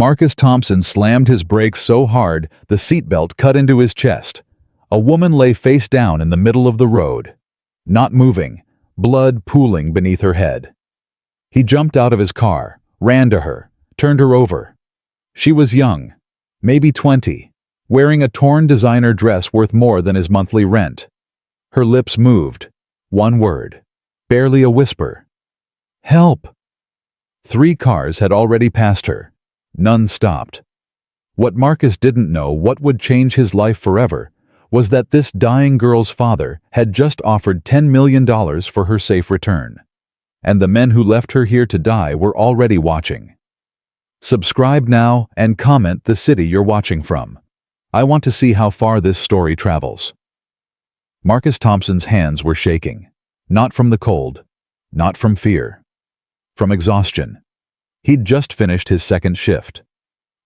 Marcus Thompson slammed his brakes so hard the seatbelt cut into his chest. A woman lay face down in the middle of the road, not moving, blood pooling beneath her head. He jumped out of his car, ran to her, turned her over. She was young, maybe 20, wearing a torn designer dress worth more than his monthly rent. Her lips moved. One word, barely a whisper. Help! 3 cars had already passed her. None stopped. What Marcus didn't know, what would change his life forever, was that this dying girl's father had just offered $10 million for her safe return. And the men who left her here to die were already watching. Subscribe now and comment the city you're watching from. I want to see how far this story travels. Marcus Thompson's hands were shaking. Not from the cold, not from fear. From exhaustion. He'd just finished his second shift.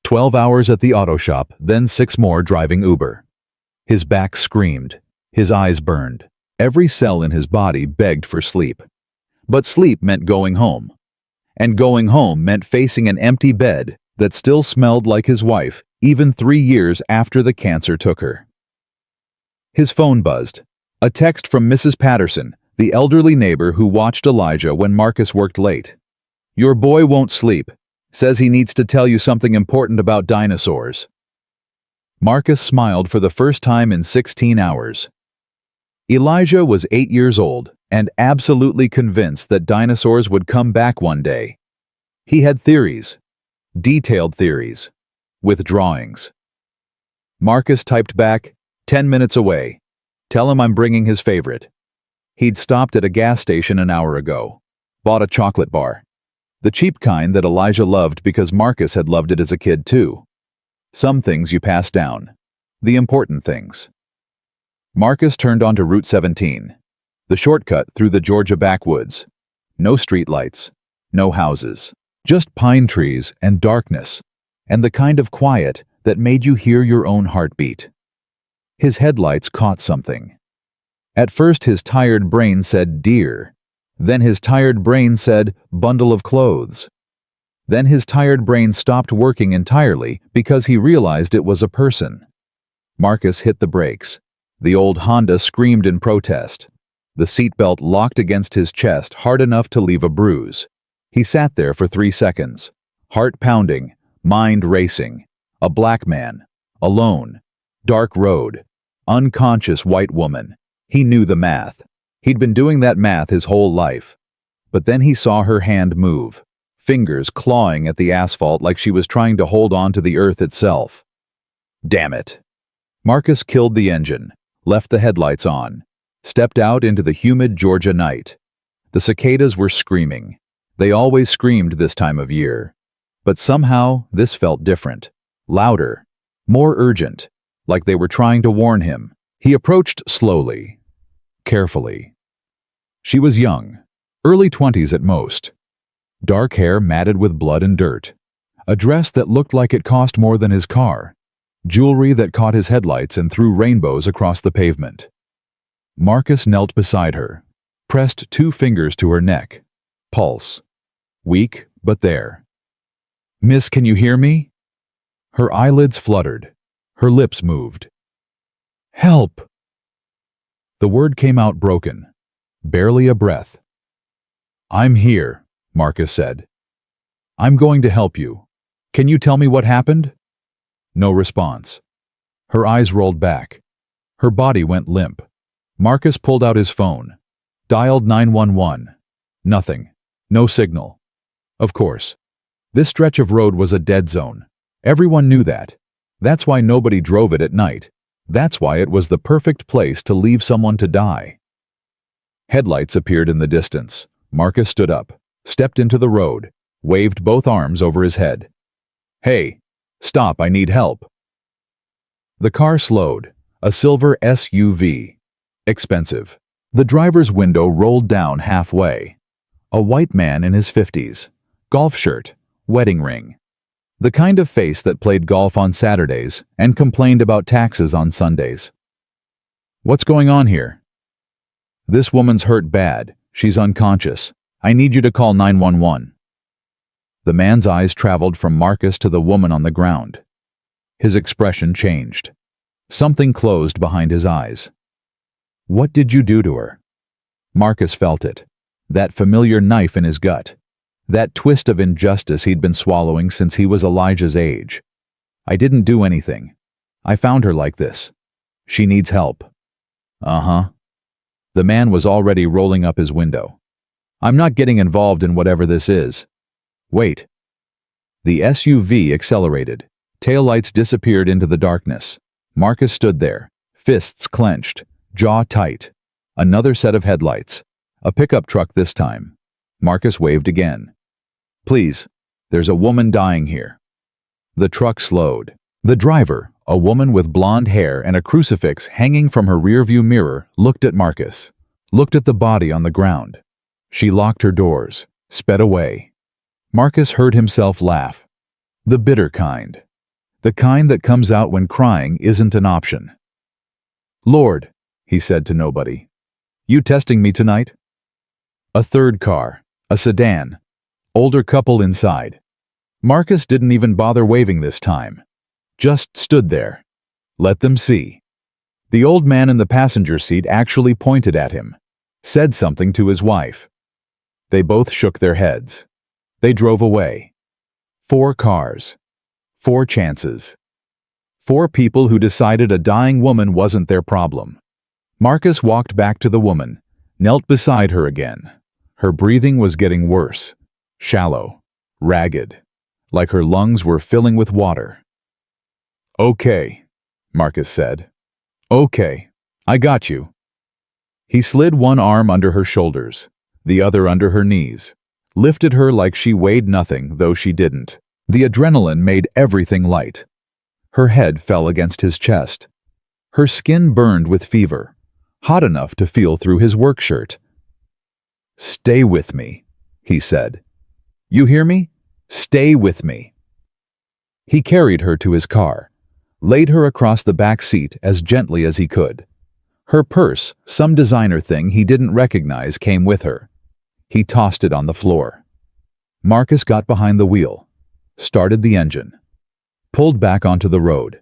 12 hours at the auto shop, then 6 more driving Uber. His back screamed. His eyes burned. Every cell in his body begged for sleep. But sleep meant going home. And going home meant facing an empty bed that still smelled like his wife, even 3 years after the cancer took her. His phone buzzed. A text from Mrs. Patterson, the elderly neighbor who watched Elijah when Marcus worked late. Your boy won't sleep. Says he needs to tell you something important about dinosaurs. Marcus smiled for the first time in 16 hours. Elijah was 8 years old and absolutely convinced that dinosaurs would come back one day. He had theories. Detailed theories. With drawings. Marcus typed back, 10 minutes away. Tell him I'm bringing his favorite. He'd stopped at a gas station an hour ago. Bought a chocolate bar. The cheap kind that Elijah loved because Marcus had loved it as a kid too. Some things you pass down. The important things. Marcus turned onto Route 17. The shortcut through the Georgia backwoods. No streetlights. No houses. Just pine trees and darkness. And the kind of quiet that made you hear your own heartbeat. His headlights caught something. At first his tired brain said deer. Then his tired brain said bundle of clothes. Then his tired brain stopped working entirely because he realized it was a person. Marcus hit the brakes. The old Honda screamed in protest. The seatbelt locked against his chest hard enough to leave a bruise. He sat there for 3 seconds. Heart pounding, mind racing. A black man. Alone. Dark road. Unconscious white woman. He knew the math. He'd been doing that math his whole life. But then he saw her hand move, fingers clawing at the asphalt like she was trying to hold on to the earth itself. Damn it. Marcus killed the engine, left the headlights on, stepped out into the humid Georgia night. The cicadas were screaming. They always screamed this time of year. But somehow this felt different, louder, more urgent, like they were trying to warn him. He approached slowly, carefully. She was young, early 20s at most. Dark hair matted with blood and dirt. A dress that looked like it cost more than his car. Jewelry that caught his headlights and threw rainbows across the pavement. Marcus knelt beside her, pressed 2 fingers to her neck. Pulse. Weak, but there. Miss, can you hear me? Her eyelids fluttered. Her lips moved. Help! The word came out broken. Barely a breath. I'm here, Marcus said. I'm going to help you. Can you tell me what happened? No response. Her eyes rolled back. Her body went limp. Marcus pulled out his phone. Dialed 911. Nothing. No signal. Of course. This stretch of road was a dead zone. Everyone knew that. That's why nobody drove it at night. That's why it was the perfect place to leave someone to die. Headlights appeared in the distance. Marcus stood up, stepped into the road, waved both arms over his head. Hey, stop, I need help. The car slowed, a silver SUV. Expensive. The driver's window rolled down halfway. A white man in his 50s. Golf shirt, wedding ring. The kind of face that played golf on Saturdays and complained about taxes on Sundays. What's going on here? This woman's hurt bad. She's unconscious. I need you to call 911. The man's eyes traveled from Marcus to the woman on the ground. His expression changed. Something closed behind his eyes. What did you do to her? Marcus felt it. That familiar knife in his gut. That twist of injustice he'd been swallowing since he was Elijah's age. I didn't do anything. I found her like this. She needs help. Uh-huh. The man was already rolling up his window. I'm not getting involved in whatever this is. Wait. The SUV accelerated. Taillights disappeared into the darkness. Marcus stood there, fists clenched, jaw tight. Another set of headlights. A pickup truck this time. Marcus waved again. Please, there's a woman dying here. The truck slowed. The driver, a woman with blonde hair and a crucifix hanging from her rearview mirror, looked at Marcus, looked at the body on the ground. She locked her doors, sped away. Marcus heard himself laugh. The bitter kind. The kind that comes out when crying isn't an option. Lord, he said to nobody. You testing me tonight? A third car, a sedan. Older couple inside. Marcus didn't even bother waving this time. Just stood there. Let them see. The old man in the passenger seat actually pointed at him. Said something to his wife. They both shook their heads. They drove away. 4 cars. 4 chances. 4 people who decided a dying woman wasn't their problem. Marcus walked back to the woman, knelt beside her again. Her breathing was getting worse. Shallow. Ragged. Like her lungs were filling with water. Okay, Marcus said. Okay, I got you. He slid one arm under her shoulders, the other under her knees, lifted her like she weighed nothing, though she didn't. The adrenaline made everything light. Her head fell against his chest. Her skin burned with fever, hot enough to feel through his work shirt. Stay with me, he said. You hear me? Stay with me. He carried her to his car, laid her across the back seat as gently as he could. Her purse, some designer thing he didn't recognize, came with her. He tossed it on the floor. Marcus got behind the wheel, started the engine, pulled back onto the road.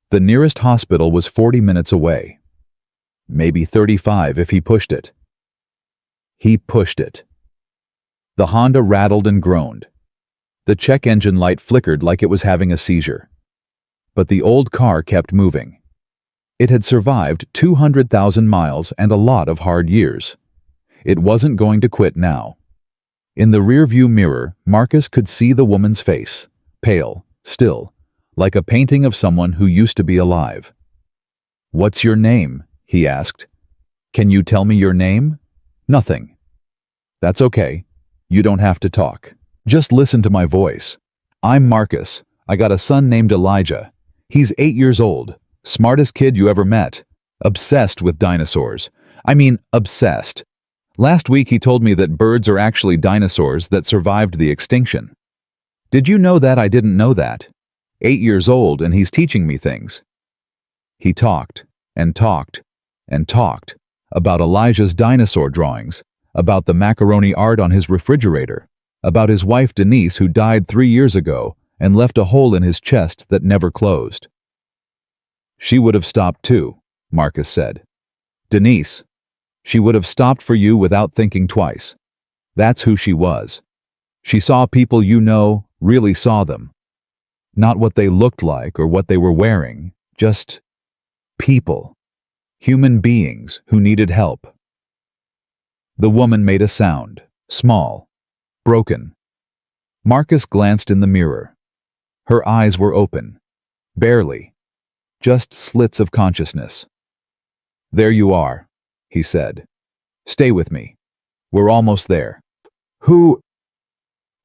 The nearest hospital was 40 minutes away. Maybe 35 if he pushed it. He pushed it. The Honda rattled and groaned. The check engine light flickered like it was having a seizure. But the old car kept moving. It had survived 200,000 miles and a lot of hard years. It wasn't going to quit now. In the rearview mirror, Marcus could see the woman's face, pale, still, like a painting of someone who used to be alive. What's your name? He asked. Can you tell me your name? Nothing. That's okay. You don't have to talk. Just listen to my voice. I'm Marcus. I got a son named Elijah. He's 8 years old. Smartest kid you ever met. Obsessed with dinosaurs. I mean, obsessed. Last week he told me that birds are actually dinosaurs that survived the extinction. Did you know that? I didn't know that. 8 years old and he's teaching me things. He talked and talked and talked about Elijah's dinosaur drawings, about the macaroni art on his refrigerator, about his wife Denise who died 3 years ago and left a hole in his chest that never closed. She would have stopped too, Marcus said. Denise. She would have stopped for you without thinking twice. That's who she was. She saw people you know, really saw them. Not what they looked like or what they were wearing, just people. Human beings who needed help. The woman made a sound, small, broken. Marcus glanced in the mirror. Her eyes were open. Barely. Just slits of consciousness. There you are, he said. Stay with me. We're almost there. Who?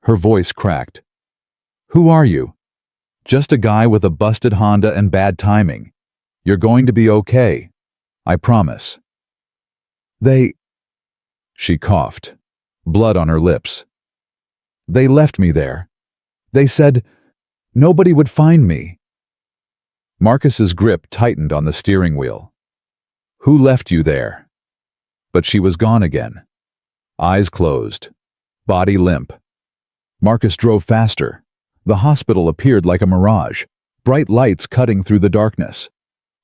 Her voice cracked. Who are you? Just a guy with a busted Honda and bad timing. You're going to be okay. I promise. She coughed, blood on her lips. They left me there. They said nobody would find me. Marcus's grip tightened on the steering wheel. Who left you there? But she was gone again. Eyes closed, body limp. Marcus drove faster. The hospital appeared like a mirage, bright lights cutting through the darkness.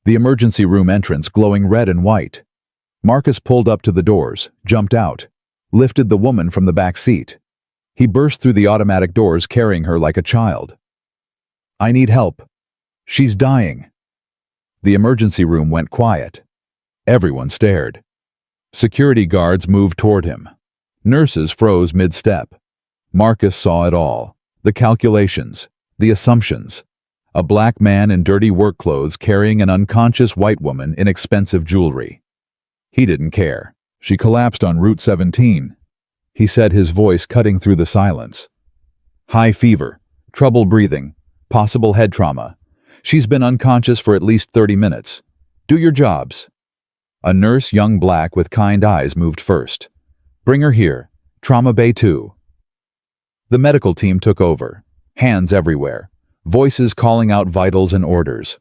The emergency room entrance glowing red and white. Marcus pulled up to the doors, jumped out, lifted the woman from the back seat. He burst through the automatic doors carrying her like a child. "I need help. She's dying." The emergency room went quiet. Everyone stared. Security guards moved toward him. Nurses froze mid-step. Marcus saw it all. The calculations, the assumptions. A black man in dirty work clothes carrying an unconscious white woman in expensive jewelry. He didn't care. "She collapsed on Route 17. He said, his voice cutting through the silence. "High fever, trouble breathing, possible head trauma. She's been unconscious for at least 30 minutes. Do your jobs." A nurse, young black with kind eyes, moved first. "Bring her here. Trauma Bay 2. The medical team took over. Hands everywhere. Voices calling out vitals and orders.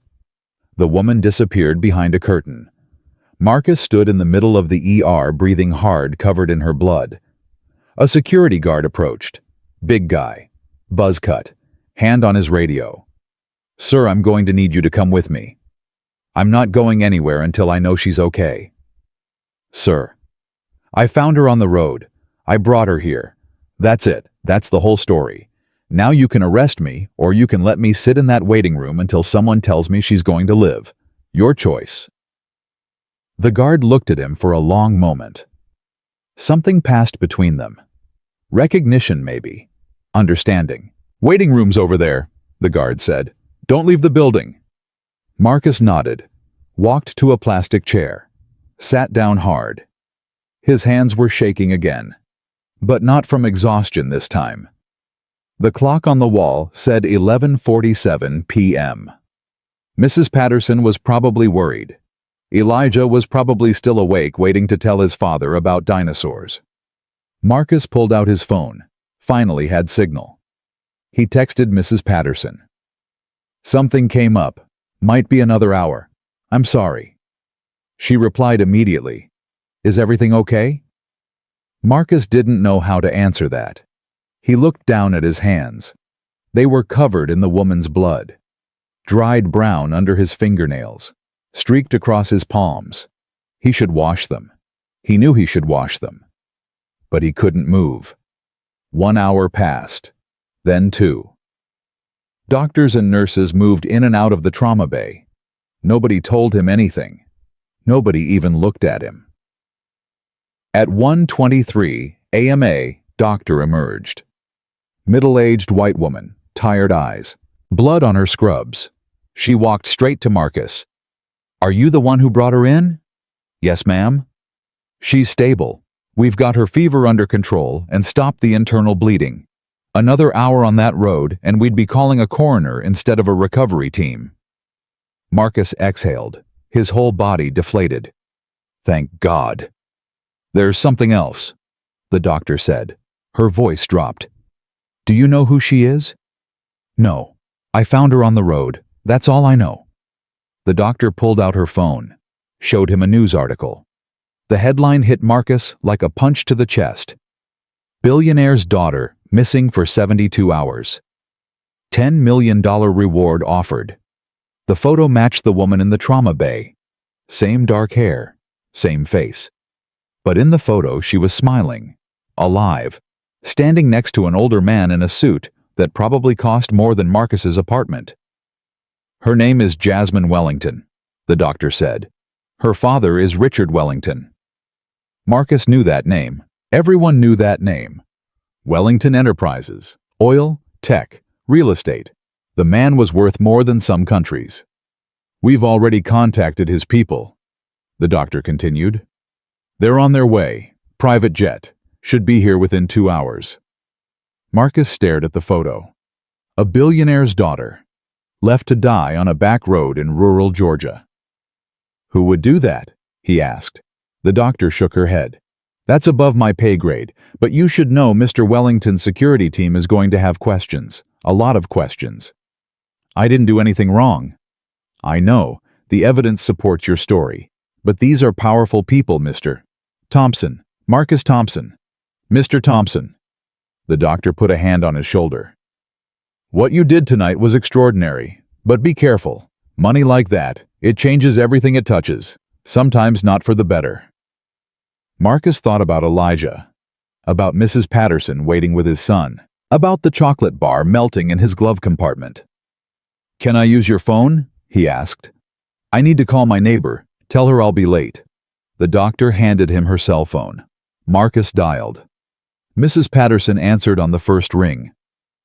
The woman disappeared behind a curtain. Marcus stood in the middle of the ER, breathing hard, covered in her blood. A security guard approached. Big guy. Buzz cut. Hand on his radio. "Sir, I'm going to need you to come with me. I'm not going anywhere until I know she's okay." "Sir, I found her on the road. I brought her here. That's it. That's the whole story. Now you can arrest me, or you can let me sit in that waiting room until someone tells me she's going to live. Your choice." The guard looked at him for a long moment. Something passed between them. Recognition, maybe. Understanding. "Waiting room's over there," the guard said. "Don't leave the building." Marcus nodded, walked to a plastic chair, sat down hard. His hands were shaking again, but not from exhaustion this time. The clock on the wall said 11:47 p.m. Mrs. Patterson was probably worried. Elijah was probably still awake, waiting to tell his father about dinosaurs. Marcus pulled out his phone, finally had signal. He texted Mrs. Patterson. "Something came up. Might be another hour. I'm sorry." She replied immediately. "Is everything okay?" Marcus didn't know how to answer that. He looked down at his hands. They were covered in the woman's blood. Dried brown under his fingernails, streaked across his palms. He should wash them. He knew he should wash them. But he couldn't move. 1 hour passed. Then 2. Doctors and nurses moved in and out of the trauma bay. Nobody told him anything. Nobody even looked at him. At 1:23 a.m. doctor emerged. Middle-aged white woman, tired eyes, blood on her scrubs. She walked straight to Marcus. "Are you the one who brought her in?" "Yes, ma'am." "She's stable. We've got her fever under control and stopped the internal bleeding. Another hour on that road and we'd be calling a coroner instead of a recovery team." Marcus exhaled, his whole body deflated. "Thank God." "There's something else," the doctor said. Her voice dropped. "Do you know who she is?" "No. I found her on the road. That's all I know." The doctor pulled out her phone, showed him a news article. The headline hit Marcus like a punch to the chest. "Billionaire's daughter missing for 72 hours. $10 million reward offered." The photo matched the woman in the trauma bay. Same dark hair, same face. But in the photo she was smiling, alive, standing next to an older man in a suit that probably cost more than Marcus's apartment. "Her name is Jasmine Wellington," the doctor said. "Her father is Richard Wellington." Marcus knew that name. Everyone knew that name. Wellington Enterprises, oil, tech, real estate. The man was worth more than some countries. "We've already contacted his people," the doctor continued. "They're on their way. Private jet. Should be here within 2 hours." Marcus stared at the photo. A billionaire's daughter, left to die on a back road in rural Georgia. "Who would do that?" he asked. The doctor shook her head. "That's above my pay grade, but you should know Mr. Wellington's security team is going to have questions. A lot of questions." "I didn't do anything wrong." "I know. The evidence supports your story. But these are powerful people, Mr. Thompson. Marcus Thompson. Mr. Thompson." The doctor put a hand on his shoulder. What you did tonight was extraordinary, but be careful. Money like that, it changes everything it touches, sometimes not for the better. Marcus thought about Elijah, about Mrs. Patterson waiting with his son, about the chocolate bar melting in his glove compartment. Can I use your phone? He asked. I need to call my neighbor. Tell her I'll be late. The doctor handed him her cell phone. Marcus dialed. Mrs. Patterson answered on the first ring.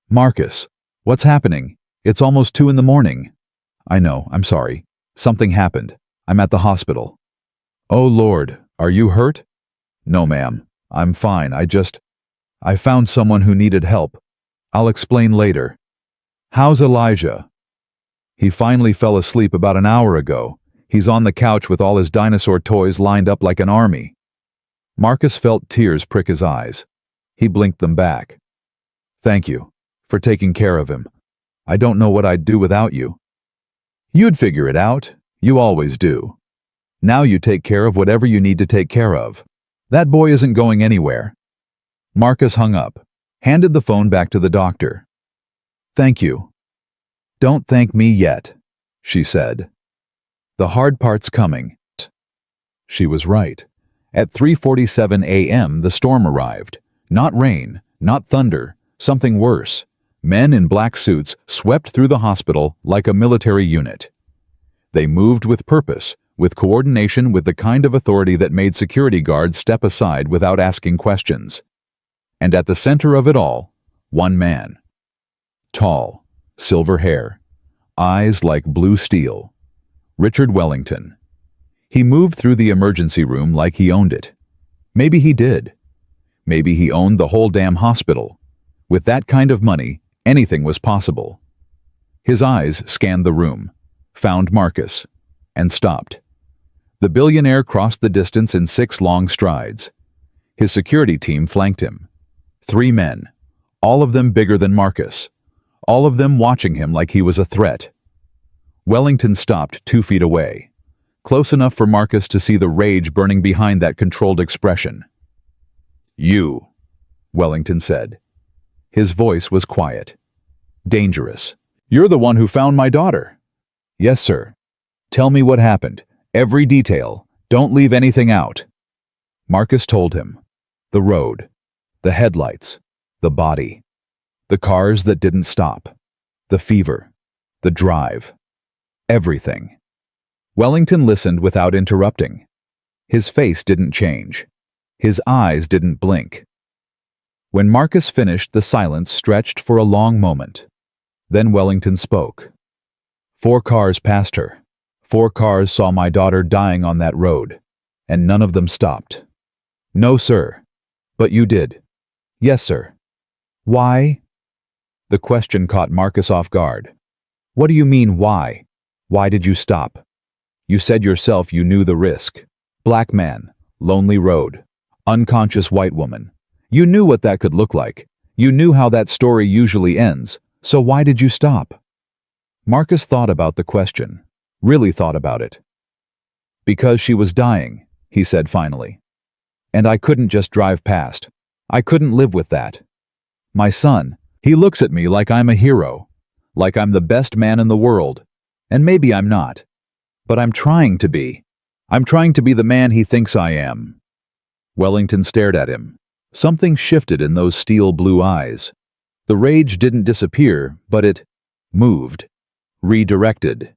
Marcus, what's happening? It's almost 2 in the morning. I know, I'm sorry. Something happened. I'm at the hospital. Oh Lord, are you hurt? No, ma'am. I'm fine. I found someone who needed help. I'll explain later. How's Elijah? He finally fell asleep about an hour ago. He's on the couch with all his dinosaur toys lined up like an army. Marcus felt tears prick his eyes. He blinked them back. Thank you for taking care of him. I don't know what I'd do without you. You'd figure it out. You always do. Now you take care of whatever you need to take care of. That boy isn't going anywhere. Marcus hung up, handed the phone back to the doctor. Thank you. Don't thank me yet, she said. The hard part's coming. She was right. At 3:47 a.m. the storm arrived. Not rain, not thunder, something worse. Men in black suits swept through the hospital like a military unit. They moved with purpose, with coordination, with the kind of authority that made security guards step aside without asking questions. And at the center of it all, one man. Tall, silver hair, eyes like blue steel. Richard Wellington. He moved through the emergency room like he owned it. Maybe he did. Maybe he owned the whole damn hospital. With that kind of money, anything was possible. His eyes scanned the room, found Marcus, and stopped. The billionaire crossed the distance in 6 long strides. His security team flanked him. 3 men, all of them bigger than Marcus, all of them watching him like he was a threat. Wellington stopped 2 feet away, close enough for Marcus to see the rage burning behind that controlled expression. You, Wellington said. His voice was quiet, dangerous. You're the one who found my daughter. Yes, sir. Tell me what happened. Every detail. Don't leave anything out. Marcus told him. The road, the headlights, the body, the cars that didn't stop, the fever, the drive, everything. Wellington listened without interrupting. His face didn't change. His eyes didn't blink. When Marcus finished, the silence stretched for a long moment. Then Wellington spoke. 4 cars passed her. 4 cars saw my daughter dying on that road, and none of them stopped. No, sir. But you did. Yes, sir. Why? The question caught Marcus off guard. What do you mean, why? Why did you stop? You said yourself you knew the risk. Black man, lonely road, unconscious white woman. You knew what that could look like. You knew how that story usually ends. So why did you stop? Marcus thought about the question. Really thought about it. Because she was dying, he said finally. And I couldn't just drive past. I couldn't live with that. My son, he looks at me like I'm a hero, like I'm the best man in the world. And maybe I'm not. But I'm trying to be. I'm trying to be the man he thinks I am. Wellington stared at him. Something shifted in those steel blue eyes. The rage didn't disappear, but it moved, redirected.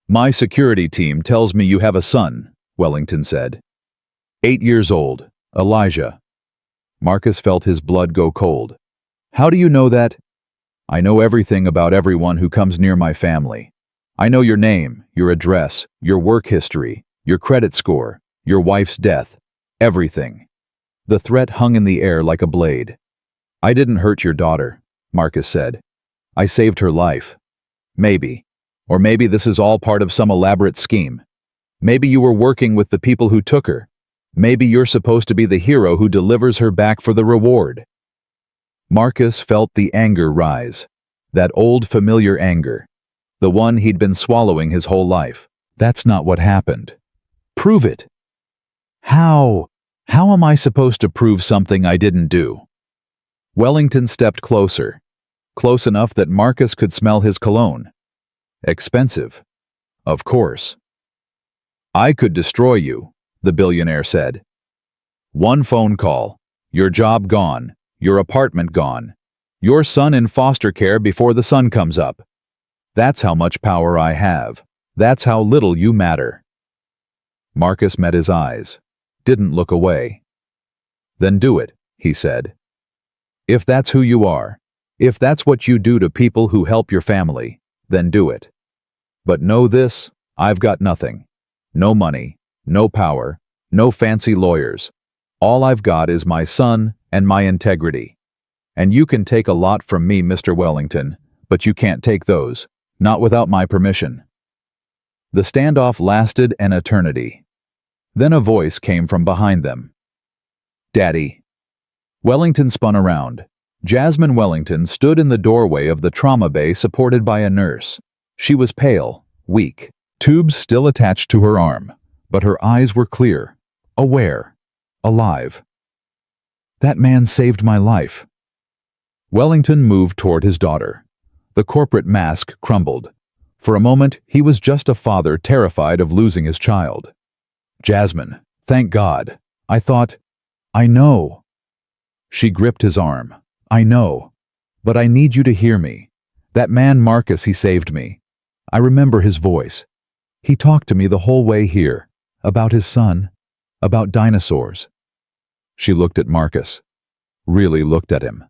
My security team tells me you have a son, Wellington said. 8 years old, Elijah. Marcus felt his blood go cold. How do you know that? I know everything about everyone who comes near my family. I know your name, your address, your work history, your credit score, your wife's death, everything. The threat hung in the air like a blade. I didn't hurt your daughter, Marcus said. I saved her life. Maybe. Or maybe this is all part of some elaborate scheme. Maybe you were working with the people who took her. Maybe you're supposed to be the hero who delivers her back for the reward. Marcus felt the anger rise. That old familiar anger. The one he'd been swallowing his whole life. That's not what happened. Prove it. How? How am I supposed to prove something I didn't do? Wellington stepped closer, close enough that Marcus could smell his cologne. Expensive. Of course. I could destroy you, the billionaire said. One phone call, your job gone, your apartment gone, your son in foster care before the sun comes up. That's how much power I have. That's how little you matter. Marcus met his eyes, didn't look away. Then do it, he said. If that's who you are, if that's what you do to people who help your family, then do it. But know this, I've got nothing. No money, no power, no fancy lawyers. All I've got is my son and my integrity. And you can take a lot from me, Mr. Wellington, but you can't take those, not without my permission. The standoff lasted an eternity. Then a voice came from behind them. Daddy. Wellington spun around. Jasmine Wellington stood in the doorway of the trauma bay supported by a nurse. She was pale, weak, tubes still attached to her arm, but her eyes were clear, aware, alive. That man saved my life. Wellington moved toward his daughter. The corporate mask crumbled. For a moment, he was just a father terrified of losing his child. Jasmine, thank God. I thought, I know. She gripped his arm. I know. But I need you to hear me. That man Marcus, he saved me. I remember his voice. He talked to me the whole way here, about his son, about dinosaurs. She looked at Marcus, really looked at him.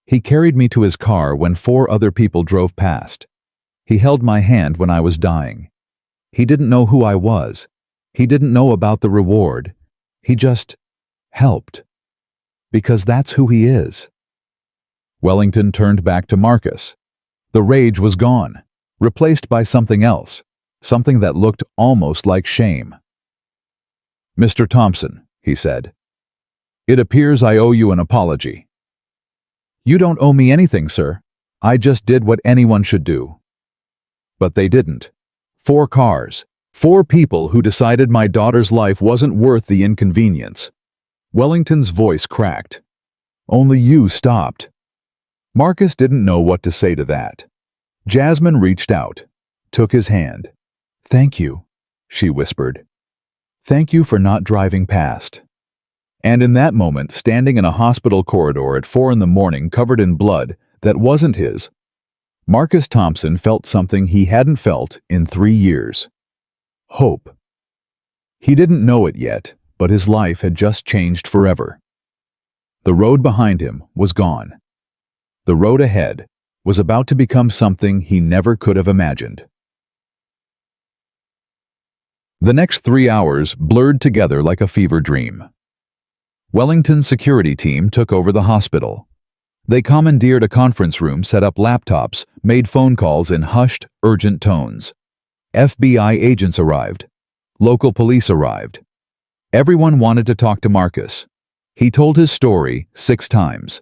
He carried me to his car when 4 other people drove past. He held my hand when I was dying. He didn't know who I was. He didn't know about the reward. He just helped. Because that's who he is. Wellington turned back to Marcus. The rage was gone, replaced by something else, something that looked almost like shame. Mr. Thompson, he said, it appears I owe you an apology. You don't owe me anything, sir. I just did what anyone should do. But they didn't. 4 cars, 4 people who decided my daughter's life wasn't worth the inconvenience. Wellington's voice cracked. Only you stopped. Marcus didn't know what to say to that. Jasmine reached out, took his hand. Thank you, she whispered. Thank you for not driving past. And in that moment, standing in a hospital corridor at 4 a.m, covered in blood that wasn't his, Marcus Thompson felt something he hadn't felt in 3 years. Hope. He didn't know it yet, but his life had just changed forever. The road behind him was gone. The road ahead was about to become something he never could have imagined. The next 3 hours blurred together like a fever dream. Wellington's security team took over the hospital. They commandeered a conference room, set up laptops, made phone calls in hushed, urgent tones. FBI agents arrived. Local police arrived. Everyone wanted to talk to Marcus. He told his story 6 times.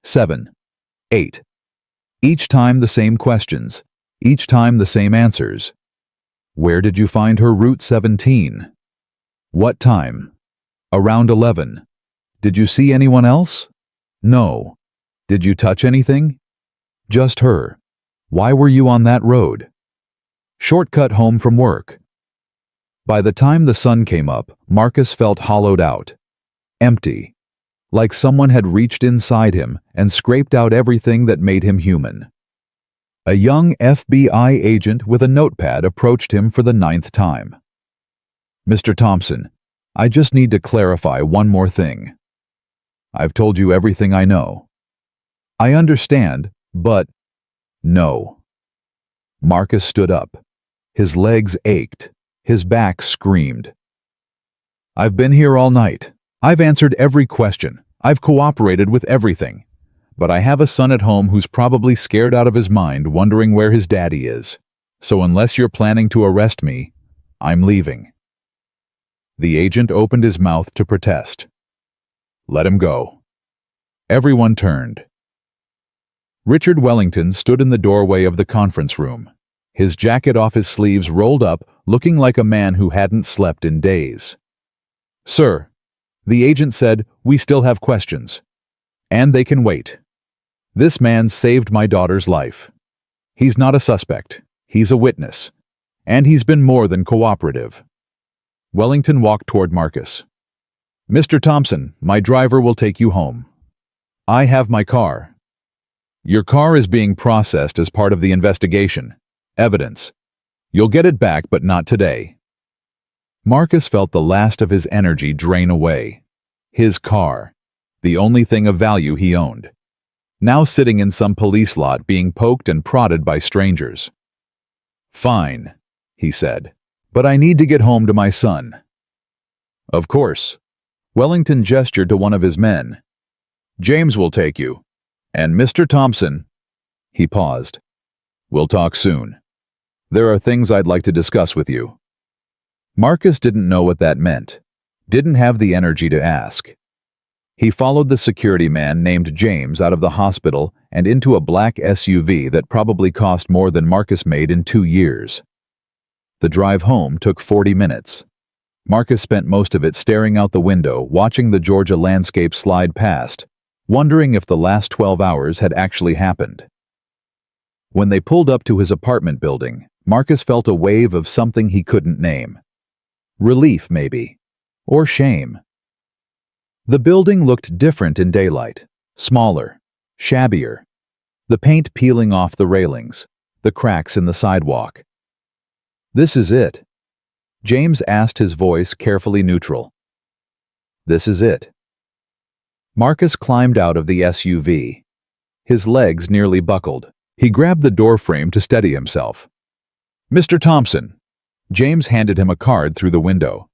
7. 8. Each time the same questions. Each time the same answers. Where did you find her Route 17? What time? Around 11. Did you see anyone else? No. Did you touch anything? Just her. Why were you on that road? Shortcut home from work. By the time the sun came up, Marcus felt hollowed out. Empty. Like someone had reached inside him and scraped out everything that made him human. A young FBI agent with a notepad approached him for the 9th time. Mr. Thompson, I just need to clarify one more thing. I've told you everything I know. I understand, but no. Marcus stood up. His legs ached. His back screamed. I've been here all night. I've answered every question. I've cooperated with everything. But I have a son at home who's probably scared out of his mind, wondering where his daddy is. So unless you're planning to arrest me, I'm leaving. The agent opened his mouth to protest. Let him go. Everyone turned. Richard Wellington stood in the doorway of the conference room, his jacket off his sleeves rolled up, looking like a man who hadn't slept in days. Sir, the agent said, we still have questions. And they can wait. This man saved my daughter's life. He's not a suspect. He's a witness. And he's been more than cooperative. Wellington walked toward Marcus. Mr. Thompson, my driver will take you home. I have my car. Your car is being processed as part of the investigation. Evidence. You'll get it back, but not today. Marcus felt the last of his energy drain away. His car, the only thing of value he owned, now sitting in some police lot being poked and prodded by strangers. Fine, he said, but I need to get home to my son. Of course. Wellington gestured to one of his men. James will take you. And Mr. Thompson, he paused. We'll talk soon. There are things I'd like to discuss with you. Marcus didn't know what that meant, didn't have the energy to ask. He followed the security man named James out of the hospital and into a black SUV that probably cost more than Marcus made in 2 years. The drive home took 40 minutes. Marcus spent most of it staring out the window, watching the Georgia landscape slide past, wondering if the last 12 hours had actually happened. When they pulled up to his apartment building, Marcus felt a wave of something he couldn't name. Relief, maybe. Or shame. The building looked different in daylight. Smaller. Shabbier. The paint peeling off the railings. The cracks in the sidewalk. This is it. James asked, his voice carefully neutral. This is it. Marcus climbed out of the SUV. His legs nearly buckled. He grabbed the door frame to steady himself. Mr. Thompson. James handed him a card through the window.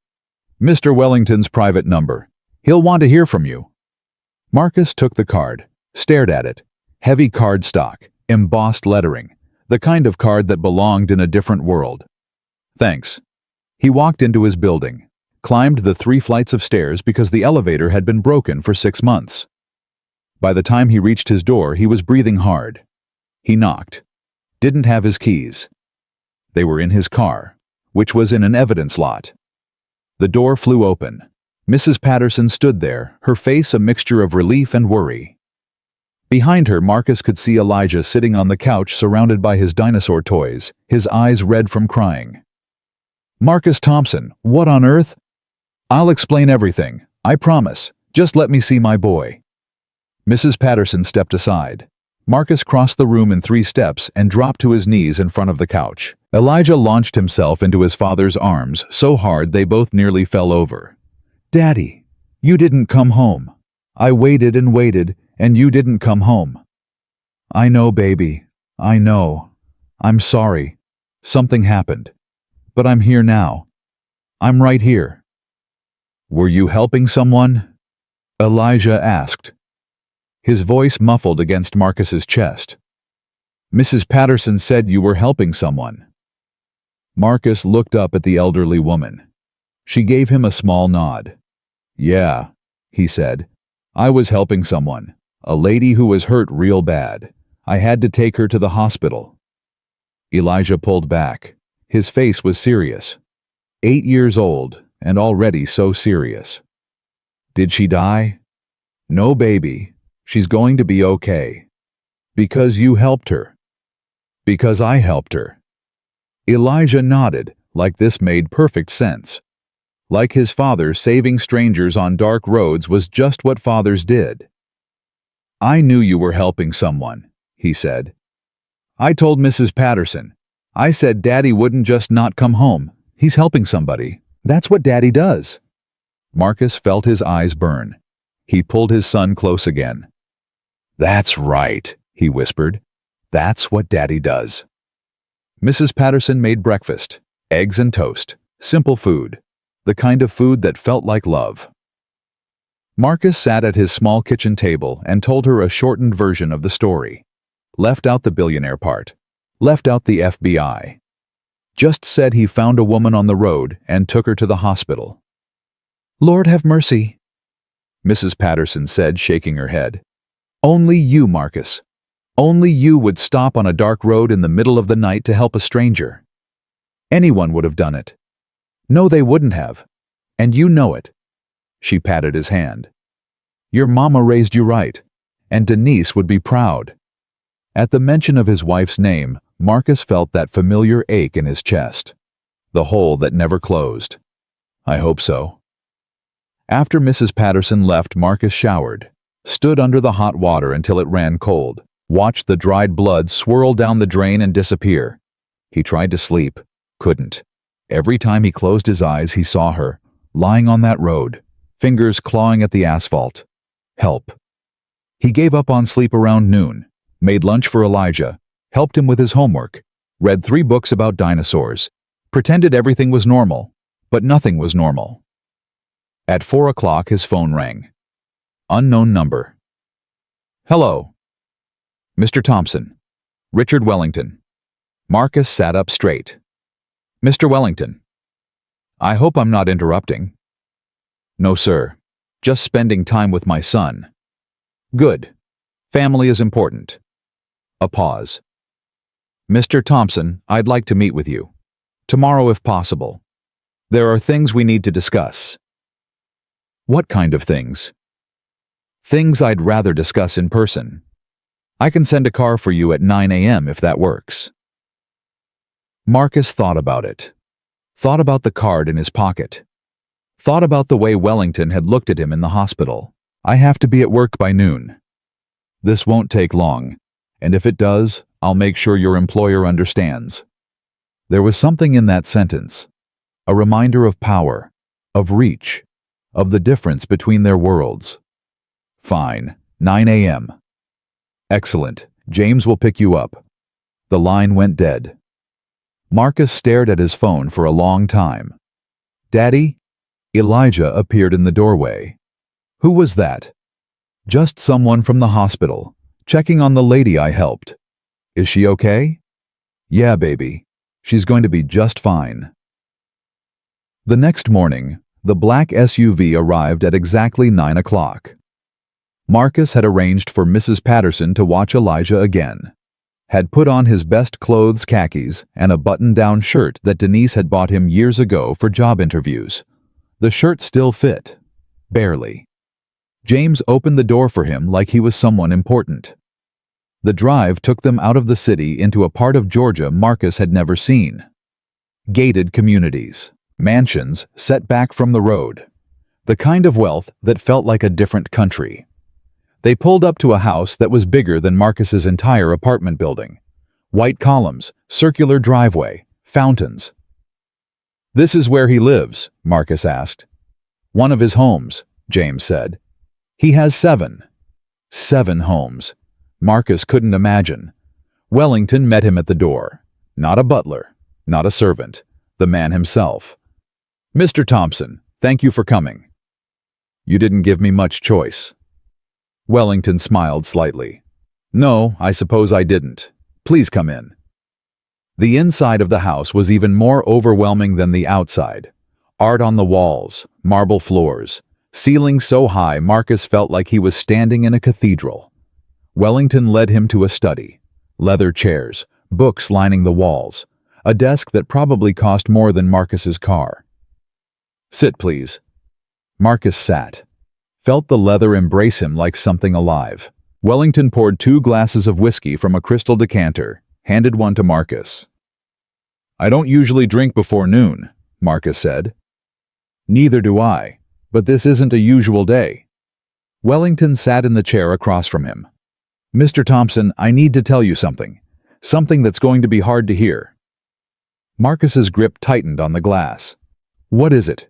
Mr. Wellington's private number. He'll want to hear from you. Marcus took the card, stared at it. Heavy cardstock, embossed lettering, the kind of card that belonged in a different world. Thanks. He walked into his building, climbed the 3 flights of stairs because the elevator had been broken for 6 months. By the time he reached his door, he was breathing hard. He knocked. Didn't have his keys. They were in his car, which was in an evidence lot. The door flew open. Mrs. Patterson stood there, her face a mixture of relief and worry. Behind her, Marcus could see Elijah sitting on the couch surrounded by his dinosaur toys, his eyes red from crying. Marcus Thompson, what on earth? I'll explain everything, I promise. Just let me see my boy. Mrs. Patterson stepped aside. Marcus crossed the room in 3 steps and dropped to his knees in front of the couch. Elijah launched himself into his father's arms so hard they both nearly fell over. Daddy, you didn't come home. I waited and waited, and you didn't come home. I know, baby. I know. I'm sorry. Something happened. But I'm here now. I'm right here. Were you helping someone? Elijah asked. His voice muffled against Marcus's chest. Mrs. Patterson said you were helping someone. Marcus looked up at the elderly woman. She gave him a small nod. Yeah, he said. I was helping someone. A lady who was hurt real bad. I had to take her to the hospital. Elijah pulled back. His face was serious. 8 years old, and already so serious. Did she die? No, baby. She's going to be okay. Because you helped her. Because I helped her. Elijah nodded, like this made perfect sense. Like his father, saving strangers on dark roads was just what fathers did. I knew you were helping someone, he said. I told Mrs. Patterson. I said Daddy wouldn't just not come home. He's helping somebody. That's what Daddy does. Marcus felt his eyes burn. He pulled his son close again. That's right, he whispered. That's what Daddy does. Mrs. Patterson made breakfast, eggs and toast, simple food, the kind of food that felt like love. Marcus sat at his small kitchen table and told her a shortened version of the story. Left out the billionaire part. Left out the FBI. Just said he found a woman on the road and took her to the hospital. Lord have mercy, Mrs. Patterson said, shaking her head. Only you, Marcus. Only you would stop on a dark road in the middle of the night to help a stranger. Anyone would have done it. No, they wouldn't have. And you know it. She patted his hand. Your mama raised you right. and Denise would be proud. At the mention of his wife's name, Marcus felt that familiar ache in his chest, the hole that never closed. I hope so. After Mrs. Patterson left, Marcus showered, stood under the hot water until it ran cold, watched the dried blood swirl down the drain and disappear. He tried to sleep, couldn't. Every time he closed his eyes, he saw her, lying on that road, fingers clawing at the asphalt. Help. He gave up on sleep around noon, made lunch for Elijah, helped him with his homework, read 3 books about dinosaurs, pretended everything was normal, but nothing was normal. At 4 o'clock, his phone rang. Unknown number. Hello. Mr. Thompson. Richard Wellington. Marcus sat up straight. Mr. Wellington. I hope I'm not interrupting. No, sir. Just spending time with my son. Good. Family is important. A pause. Mr. Thompson, I'd like to meet with you. Tomorrow if possible. There are things we need to discuss. What kind of things? Things I'd rather discuss in person. I can send a car for you at 9 a.m. if that works. Marcus thought about it. Thought about the card in his pocket. Thought about the way Wellington had looked at him in the hospital. I have to be at work by noon. This won't take long, and if it does, I'll make sure your employer understands. There was something in that sentence, a reminder of power, of reach, of the difference between their worlds. Fine, 9 a.m. Excellent, James will pick you up. The line went dead. Marcus stared at his phone for a long time. Daddy? Elijah appeared in the doorway. Who was that? Just someone from the hospital, checking on the lady I helped. Is she okay? Yeah, baby. She's going to be just fine. The next morning, the black SUV arrived at exactly 9 o'clock. Marcus had arranged for Mrs. Patterson to watch Elijah again, had put on his best clothes, khakis, and a button-down shirt that Denise had bought him years ago for job interviews. The shirt still fit, barely. James opened the door for him like he was someone important. The drive took them out of the city into a part of Georgia Marcus had never seen. Gated communities, mansions set back from the road, the kind of wealth that felt like a different country. They pulled up to a house that was bigger than Marcus's entire apartment building. White columns, circular driveway, fountains. This is where he lives, Marcus asked. One of his homes, James said. He has 7. 7 homes. Marcus couldn't imagine. Wellington met him at the door. Not a butler, not a servant, the man himself. Mr. Thompson, thank you for coming. You didn't give me much choice. Wellington smiled slightly. No, I suppose I didn't. Please come in. The inside of the house was even more overwhelming than the outside. Art on the walls, marble floors, ceilings so high Marcus felt like he was standing in a cathedral. Wellington led him to a study. Leather chairs, books lining the walls, a desk that probably cost more than Marcus's car. Sit, please. Marcus sat. Felt the leather embrace him like something alive. Wellington poured 2 glasses of whiskey from a crystal decanter, handed one to Marcus. I don't usually drink before noon, Marcus said. Neither do I, but this isn't a usual day. Wellington sat in the chair across from him. Mr. Thompson, I need to tell you something. Something that's going to be hard to hear. Marcus's grip tightened on the glass. What is it?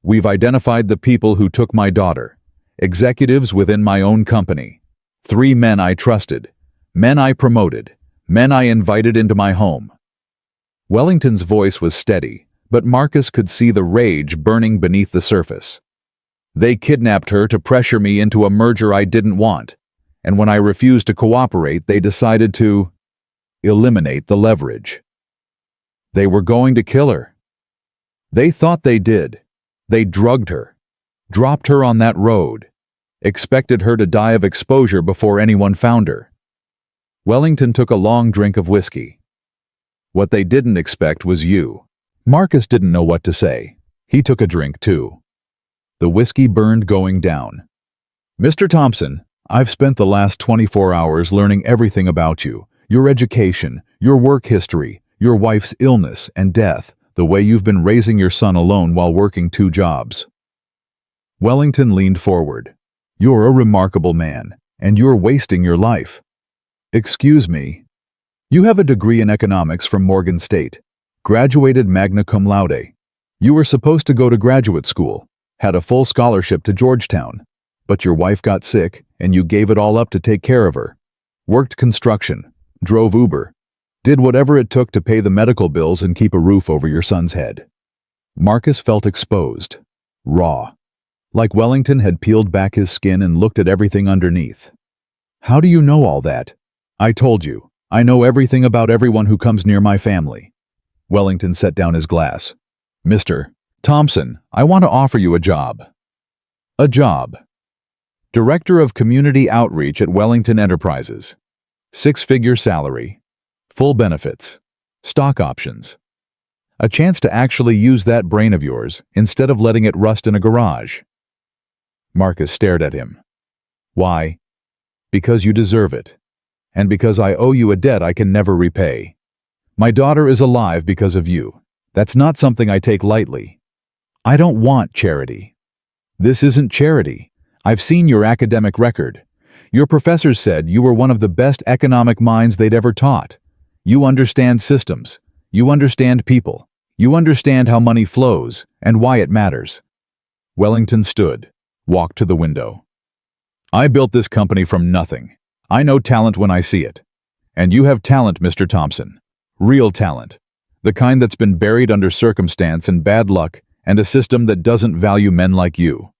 We've identified the people who took my daughter, executives within my own company. 3 men I trusted, men I promoted, men I invited into my home. Wellington's voice was steady, but Marcus could see the rage burning beneath the surface. They kidnapped her to pressure me into a merger I didn't want, and when I refused to cooperate, they decided to eliminate the leverage. They were going to kill her. They thought they did. They drugged her, dropped her on that road, expected her to die of exposure before anyone found her. Wellington took a long drink of whiskey. What they didn't expect was you. Marcus didn't know what to say. He took a drink too. The whiskey burned going down. Mr. Thompson, I've spent the last 24 hours learning everything about you, your education, your work history, your wife's illness and death, the way you've been raising your son alone while working 2 jobs. Wellington leaned forward. You're a remarkable man, and you're wasting your life. Excuse me. You have a degree in economics from Morgan State, graduated magna cum laude. You were supposed to go to graduate school, had a full scholarship to Georgetown, but your wife got sick and you gave it all up to take care of her. Worked construction, drove Uber, did whatever it took to pay the medical bills and keep a roof over your son's head. Marcus felt exposed, raw, like Wellington had peeled back his skin and looked at everything underneath. How do you know all that? I told you, I know everything about everyone who comes near my family. Wellington set down his glass. Mr. Thompson, I want to offer you a job. A job. Director of Community Outreach at Wellington Enterprises. 6-figure salary. Full benefits. Stock options. A chance to actually use that brain of yours instead of letting it rust in a garage. Marcus stared at him. Why? Because you deserve it. And because I owe you a debt I can never repay. My daughter is alive because of you. That's not something I take lightly. I don't want charity. This isn't charity. I've seen your academic record. Your professors said you were one of the best economic minds they'd ever taught. You understand systems. You understand people. You understand how money flows and why it matters. Wellington stood, walked to the window. I built this company from nothing. I know talent when I see it. And you have talent, Mr. Thompson. Real talent. The kind that's been buried under circumstance and bad luck and a system that doesn't value men like you.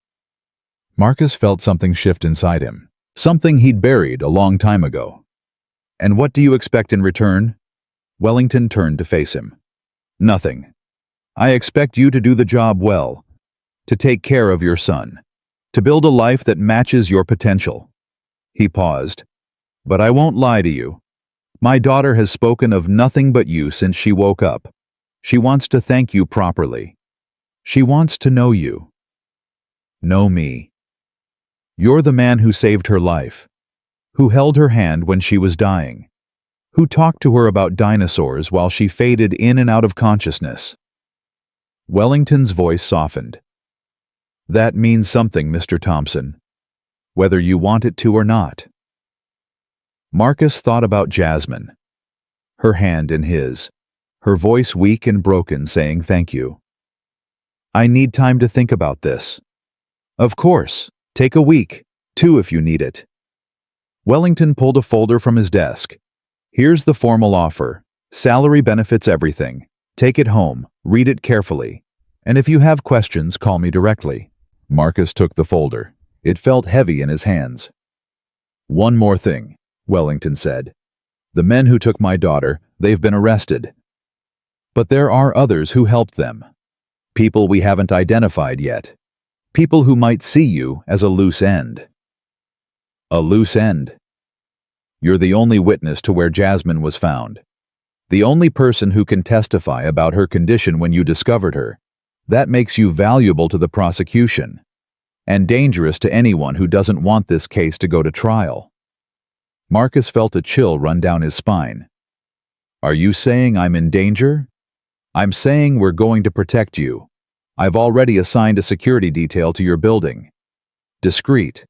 Marcus felt something shift inside him. Something he'd buried a long time ago. And what do you expect in return? Wellington turned to face him. Nothing. I expect you to do the job well, to take care of your son, to build a life that matches your potential. He paused. But I won't lie to you. My daughter has spoken of nothing but you since she woke up. She wants to thank you properly. She wants to know you. Know me. You're the man who saved her life, who held her hand when she was dying, who talked to her about dinosaurs while she faded in and out of consciousness. Wellington's voice softened. That means something, Mr. Thompson, whether you want it to or not. Marcus thought about Jasmine, her hand in his, her voice weak and broken saying thank you. I need time to think about this. Of course, take a week, 2 if you need it. Wellington pulled a folder from his desk. Here's the formal offer. Salary, benefits, everything. Take it home, read it carefully. And if you have questions, call me directly. Marcus took the folder. It felt heavy in his hands. One more thing, Wellington said. The men who took my daughter, they've been arrested. But there are others who helped them. People we haven't identified yet. People who might see you as a loose end. A loose end. You're the only witness to where Jasmine was found. The only person who can testify about her condition when you discovered her. That makes you valuable to the prosecution. And dangerous to anyone who doesn't want this case to go to trial. Marcus felt a chill run down his spine. Are you saying I'm in danger? I'm saying we're going to protect you. I've already assigned a security detail to your building. Discreet.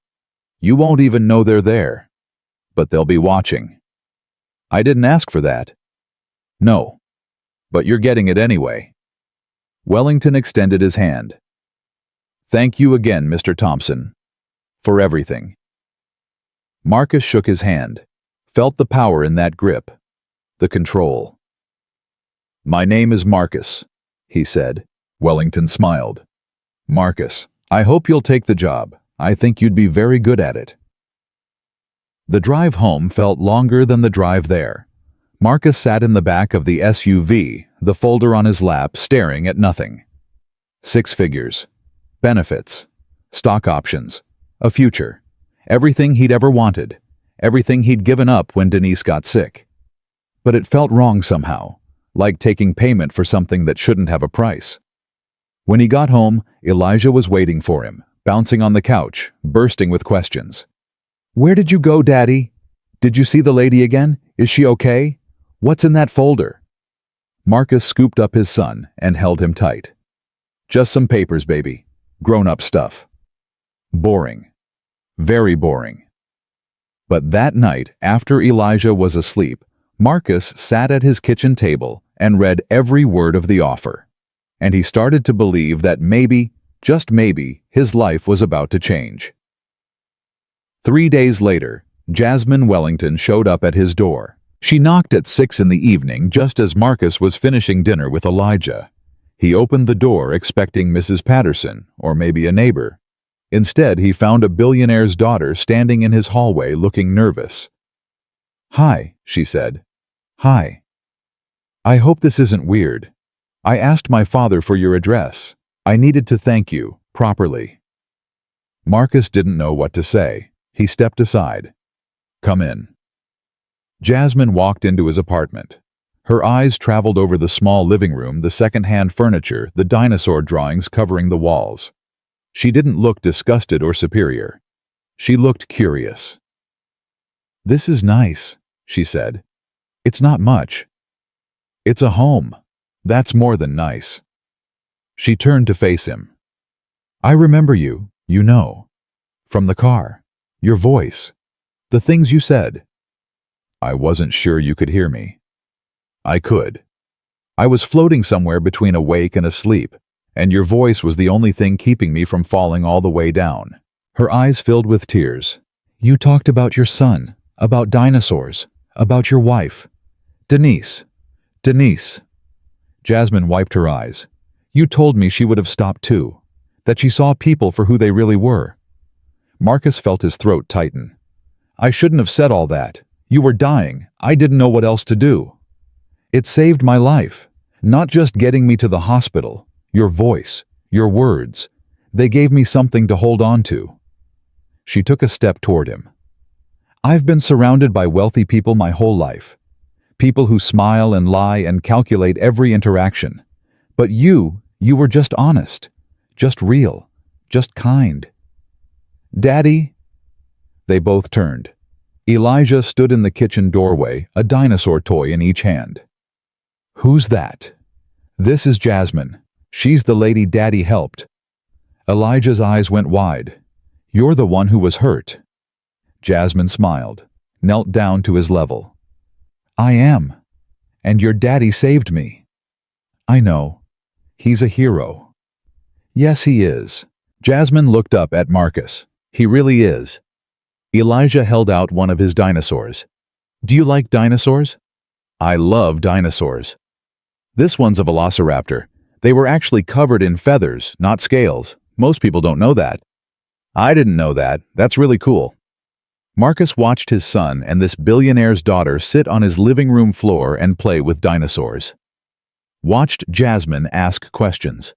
You won't even know they're there. But they'll be watching. I didn't ask for that. No. But you're getting it anyway. Wellington extended his hand. Thank you again, Mr. Thompson. For everything. Marcus shook his hand, felt the power in that grip, the control. My name is Marcus, he said. Wellington smiled. Marcus, I hope you'll take the job. I think you'd be very good at it. The drive home felt longer than the drive there. Marcus sat in the back of the SUV, the folder on his lap, staring at nothing. 6 figures. Benefits. Stock options. A future. Everything he'd ever wanted. Everything he'd given up when Denise got sick. But it felt wrong somehow, like taking payment for something that shouldn't have a price. When he got home, Elijah was waiting for him, bouncing on the couch, bursting with questions. Where did you go, Daddy? Did you see the lady again? Is she okay? What's in that folder? Marcus scooped up his son and held him tight. Just some papers, baby. Grown-up stuff. Boring. Very boring. But that night, after Elijah was asleep, Marcus sat at his kitchen table and read every word of the offer. And he started to believe that maybe, just maybe, his life was about to change. 3 days later, Jasmine Wellington showed up at his door. She knocked at 6 in the evening just as Marcus was finishing dinner with Elijah. He opened the door expecting Mrs. Patterson, or maybe a neighbor. Instead, he found a billionaire's daughter standing in his hallway looking nervous. "Hi," she said. "Hi. I hope this isn't weird. I asked my father for your address. I needed to thank you, properly." Marcus didn't know what to say. He stepped aside. "Come in." Jasmine walked into his apartment. Her eyes traveled over the small living room, the second-hand furniture, the dinosaur drawings covering the walls. She didn't look disgusted or superior. She looked curious. "This is nice," she said. "It's not much. It's a home. That's more than nice." She turned to face him. "I remember you, you know. From the car. Your voice. The things you said." "I wasn't sure you could hear me." "I could. I was floating somewhere between awake and asleep, and your voice was the only thing keeping me from falling all the way down." Her eyes filled with tears. "You talked about your son, about dinosaurs, about your wife. Denise. Denise." Jasmine wiped her eyes. "You told me she would have stopped too, that she saw people for who they really were." Marcus felt his throat tighten. "I shouldn't have said all that. You were dying. I didn't know what else to do. It saved my life, not just getting me to the hospital. Your voice, your words, they gave me something to hold on to." She took a step toward him. "I've been surrounded by wealthy people my whole life. People who smile and lie and calculate every interaction. But you were just honest, just real, just kind." "Daddy?" They both turned. Elijah stood in the kitchen doorway, a dinosaur toy in each hand. "Who's that?" "This is Jasmine. She's the lady Daddy helped." Elijah's eyes went wide. "You're the one who was hurt." Jasmine smiled, knelt down to his level. "I am. And your daddy saved me." "I know. He's a hero." "Yes, he is." Jasmine looked up at Marcus. "He really is." Elijah held out one of his dinosaurs. "Do you like dinosaurs?" "I love dinosaurs." "This one's a velociraptor. They were actually covered in feathers, not scales. Most people don't know that." "I didn't know that. That's really cool." Marcus watched his son and this billionaire's daughter sit on his living room floor and play with dinosaurs. Watched Jasmine ask questions.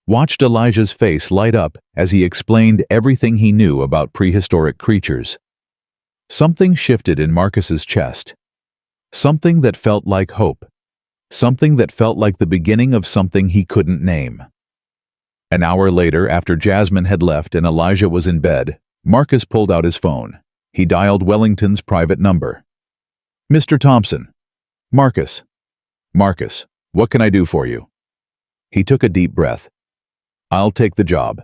Watched Elijah's face light up as he explained everything he knew about prehistoric creatures. Something shifted in Marcus's chest. Something that felt like hope. Something that felt like the beginning of something he couldn't name. An hour later, after Jasmine had left and Elijah was in bed, Marcus pulled out his phone. He dialed Wellington's private number. "Mr. Thompson." "Marcus." "Marcus, what can I do for you?" He took a deep breath. "I'll take the job."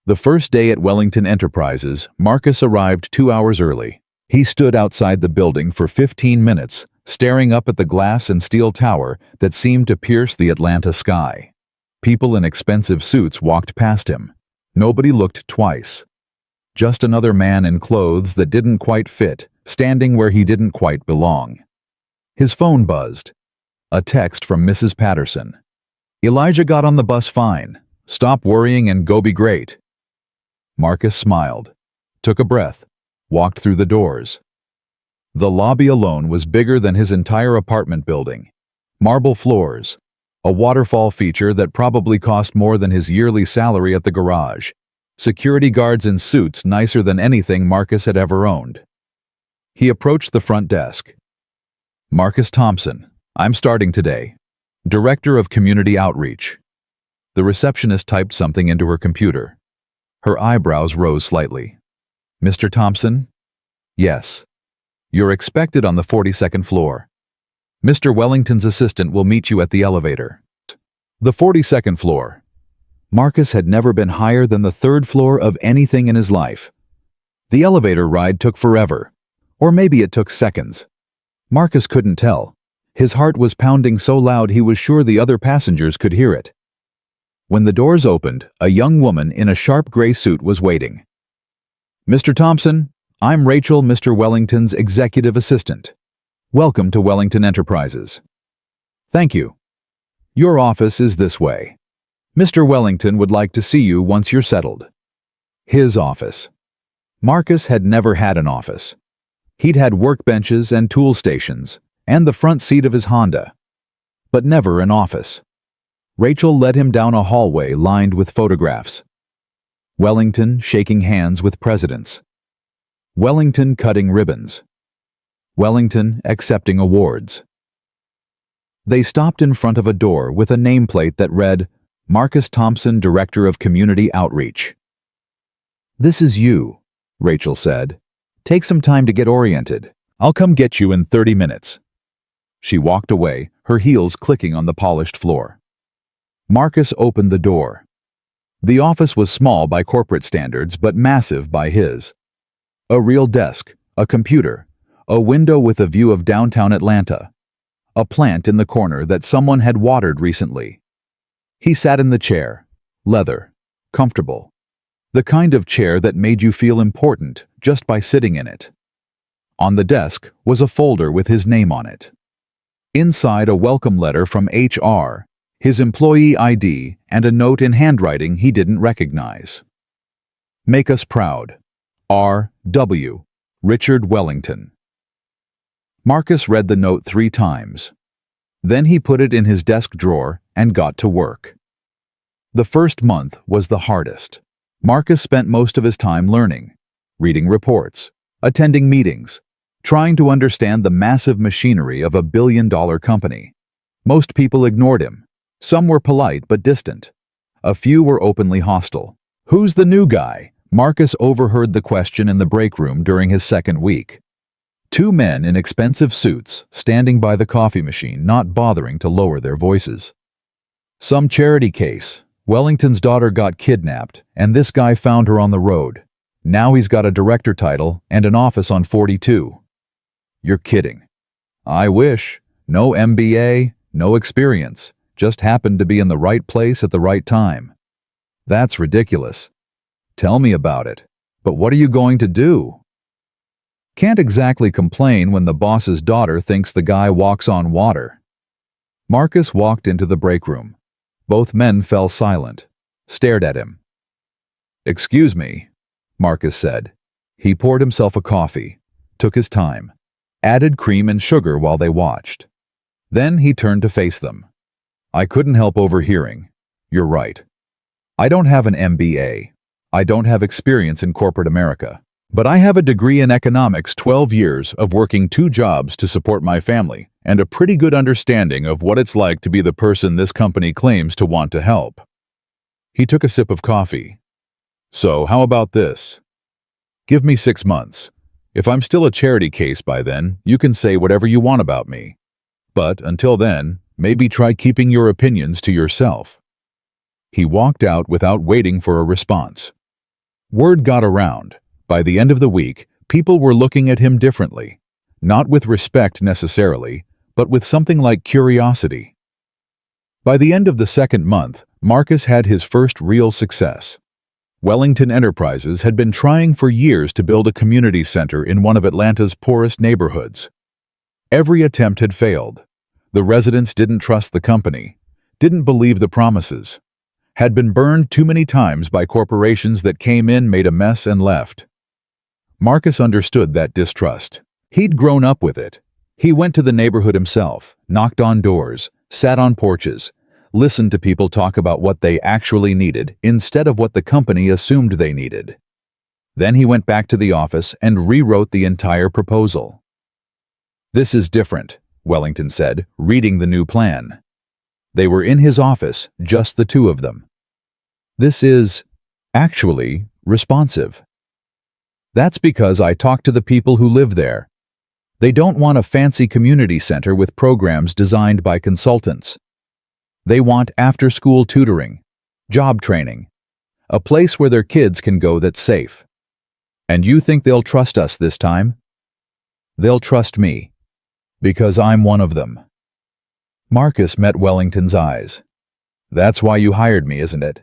The first day at Wellington Enterprises, Marcus arrived 2 hours early. He stood outside the building for 15 minutes, staring up at the glass and steel tower that seemed to pierce the Atlanta sky. People in expensive suits walked past him. Nobody looked twice. Just another man in clothes that didn't quite fit, standing where he didn't quite belong. His phone buzzed. A text from Mrs. Patterson. "Elijah got on the bus fine. Stop worrying and go be great." Marcus smiled, took a breath, walked through the doors. The lobby alone was bigger than his entire apartment building. Marble floors, a waterfall feature that probably cost more than his yearly salary at the garage. Security guards in suits nicer than anything Marcus had ever owned. He approached the front desk. "Marcus Thompson, I'm starting today. Director of Community Outreach." The receptionist typed something into her computer. Her eyebrows rose slightly. Mr. Thompson? Yes. You're expected on the 42nd floor. Mr. Wellington's assistant will meet you at the elevator. The 42nd floor. Marcus had never been higher than the 3rd floor of anything in his life. The elevator ride took forever, or maybe it took seconds. Marcus couldn't tell. His heart was pounding so loud he was sure the other passengers could hear it. When the doors opened, a young woman in a sharp gray suit was waiting. Mr. Thompson, I'm Rachel, Mr. Wellington's executive assistant. Welcome to Wellington Enterprises. Thank you. Your office is this way. Mr. Wellington would like to see you once you're settled. His office. Marcus had never had an office. He'd had workbenches and tool stations, and the front seat of his Honda, but never an office. Rachel led him down a hallway lined with photographs. Wellington shaking hands with presidents. Wellington cutting ribbons. Wellington accepting awards. They stopped in front of a door with a nameplate that read, Marcus Thompson, Director of Community Outreach. This is you, Rachel said. Take some time to get oriented. I'll come get you in 30 minutes. She walked away, her heels clicking on the polished floor. Marcus opened the door. The office was small by corporate standards, but massive by his. A real desk, a computer, a window with a view of downtown Atlanta, a plant in the corner that someone had watered recently. He sat in the chair, leather, comfortable. The kind of chair that made you feel important just by sitting in it. On the desk was a folder with his name on it. Inside, a welcome letter from HR, his employee ID, and a note in handwriting he didn't recognize. Make us proud. R.W. Richard Wellington. Marcus read the note 3 times. Then he put it in his desk drawer and got to work. The first month was the hardest. Marcus spent most of his time learning, reading reports, attending meetings, trying to understand the massive machinery of a billion-dollar company. Most people ignored him. Some were polite but distant. A few were openly hostile. Who's the new guy? Marcus overheard the question in the break room during his second week. 2 men in expensive suits standing by the coffee machine, not bothering to lower their voices. Some charity case. Wellington's daughter got kidnapped, and this guy found her on the road. Now he's got a director title and an office on 42. You're kidding. I wish. No MBA, no experience. Just happened to be in the right place at the right time. That's ridiculous. Tell me about it. But what are you going to do? Can't exactly complain when the boss's daughter thinks the guy walks on water. Marcus walked into the break room. Both men fell silent, stared at him. Excuse me, Marcus said. He poured himself a coffee, took his time, added cream and sugar while they watched. Then he turned to face them. I couldn't help overhearing. You're right. I don't have an MBA. I don't have experience in corporate America. But I have a degree in economics, 12 years of working 2 jobs to support my family, and a pretty good understanding of what it's like to be the person this company claims to want to help. He took a sip of coffee. So, how about this? Give me 6 months. If I'm still a charity case by then, you can say whatever you want about me. But until then, maybe try keeping your opinions to yourself. He walked out without waiting for a response. Word got around. By the end of the week, people were looking at him differently, not with respect necessarily, but with something like curiosity. By the end of the second month, Marcus had his first real success. Wellington Enterprises had been trying for years to build a community center in one of Atlanta's poorest neighborhoods. Every attempt had failed. The residents didn't trust the company, didn't believe the promises, had been burned too many times by corporations that came in, made a mess, and left. Marcus understood that distrust. He'd grown up with it. He went to the neighborhood himself, knocked on doors, sat on porches, listened to people talk about what they actually needed instead of what the company assumed they needed. Then he went back to the office and rewrote the entire proposal. This is different, Wellington said, reading the new plan. They were in his office, just the 2 of them. This is, actually, responsive. That's because I talk to the people who live there. They don't want a fancy community center with programs designed by consultants. They want after-school tutoring, job training, a place where their kids can go that's safe. And you think they'll trust us this time? They'll trust me, because I'm one of them. Marcus met Wellington's eyes. That's why you hired me, isn't it?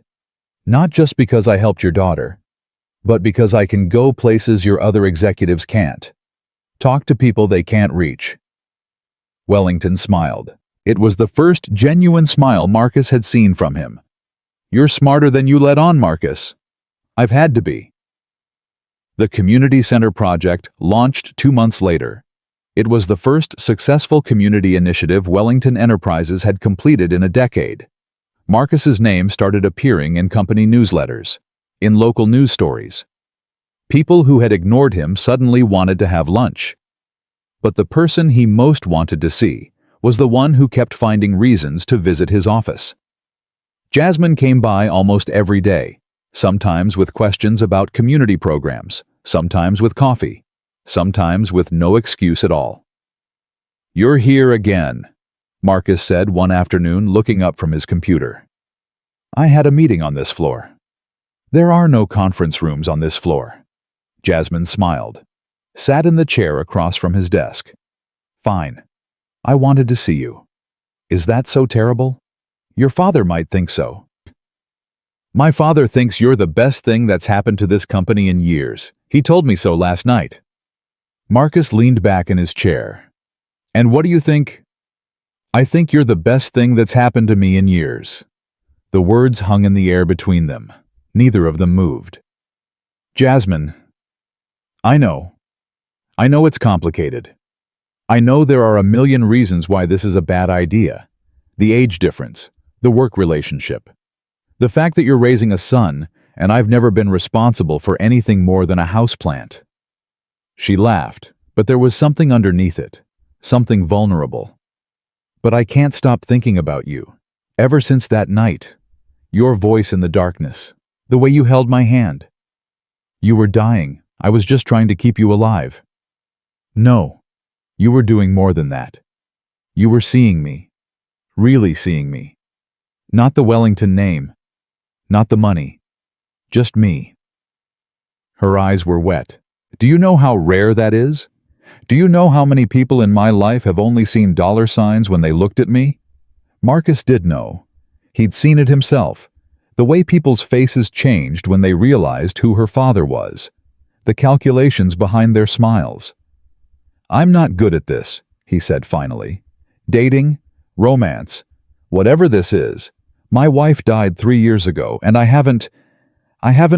Not just because I helped your daughter, but because I can go places your other executives can't. Talk to people they can't reach. Wellington smiled. It was the first genuine smile Marcus had seen from him. You're smarter than you let on, Marcus. I've had to be. The community center project launched 2 months later. It was the first successful community initiative Wellington Enterprises had completed in a decade. Marcus's name started appearing in company newsletters, in local news stories. People who had ignored him suddenly wanted to have lunch. But the person he most wanted to see was the one who kept finding reasons to visit his office. Jasmine came by almost every day, sometimes with questions about community programs, sometimes with coffee, sometimes with no excuse at all. You're here again, Marcus said one afternoon, looking up from his computer. I had a meeting on this floor. There are no conference rooms on this floor. Jasmine smiled, sat in the chair across from his desk. Fine. I wanted to see you. Is that so terrible? Your father might think so. My father thinks you're the best thing that's happened to this company in years. He told me so last night. Marcus leaned back in his chair. And what do you think? I think you're the best thing that's happened to me in years. The words hung in the air between them. Neither of them moved. Jasmine. I know it's complicated. I know there are a million reasons why this is a bad idea. The age difference, the work relationship, the fact that you're raising a son, and I've never been responsible for anything more than a houseplant. She laughed, but there was something underneath it, something vulnerable. But I can't stop thinking about you. Ever since that night, your voice in the darkness, the way you held my hand. You were dying. I was just trying to keep you alive. No, you were doing more than that. You were seeing me, really seeing me. Not the Wellington name, not the money, just me. Her eyes were wet. Do you know how rare that is? Do you know how many people in my life have only seen dollar signs when they looked at me? Marcus did know. He'd seen it himself. The way people's faces changed when they realized who her father was. The calculations behind their smiles. I'm not good at this, he said finally. Dating, romance, whatever this is. My wife died 3 years ago, and I haven't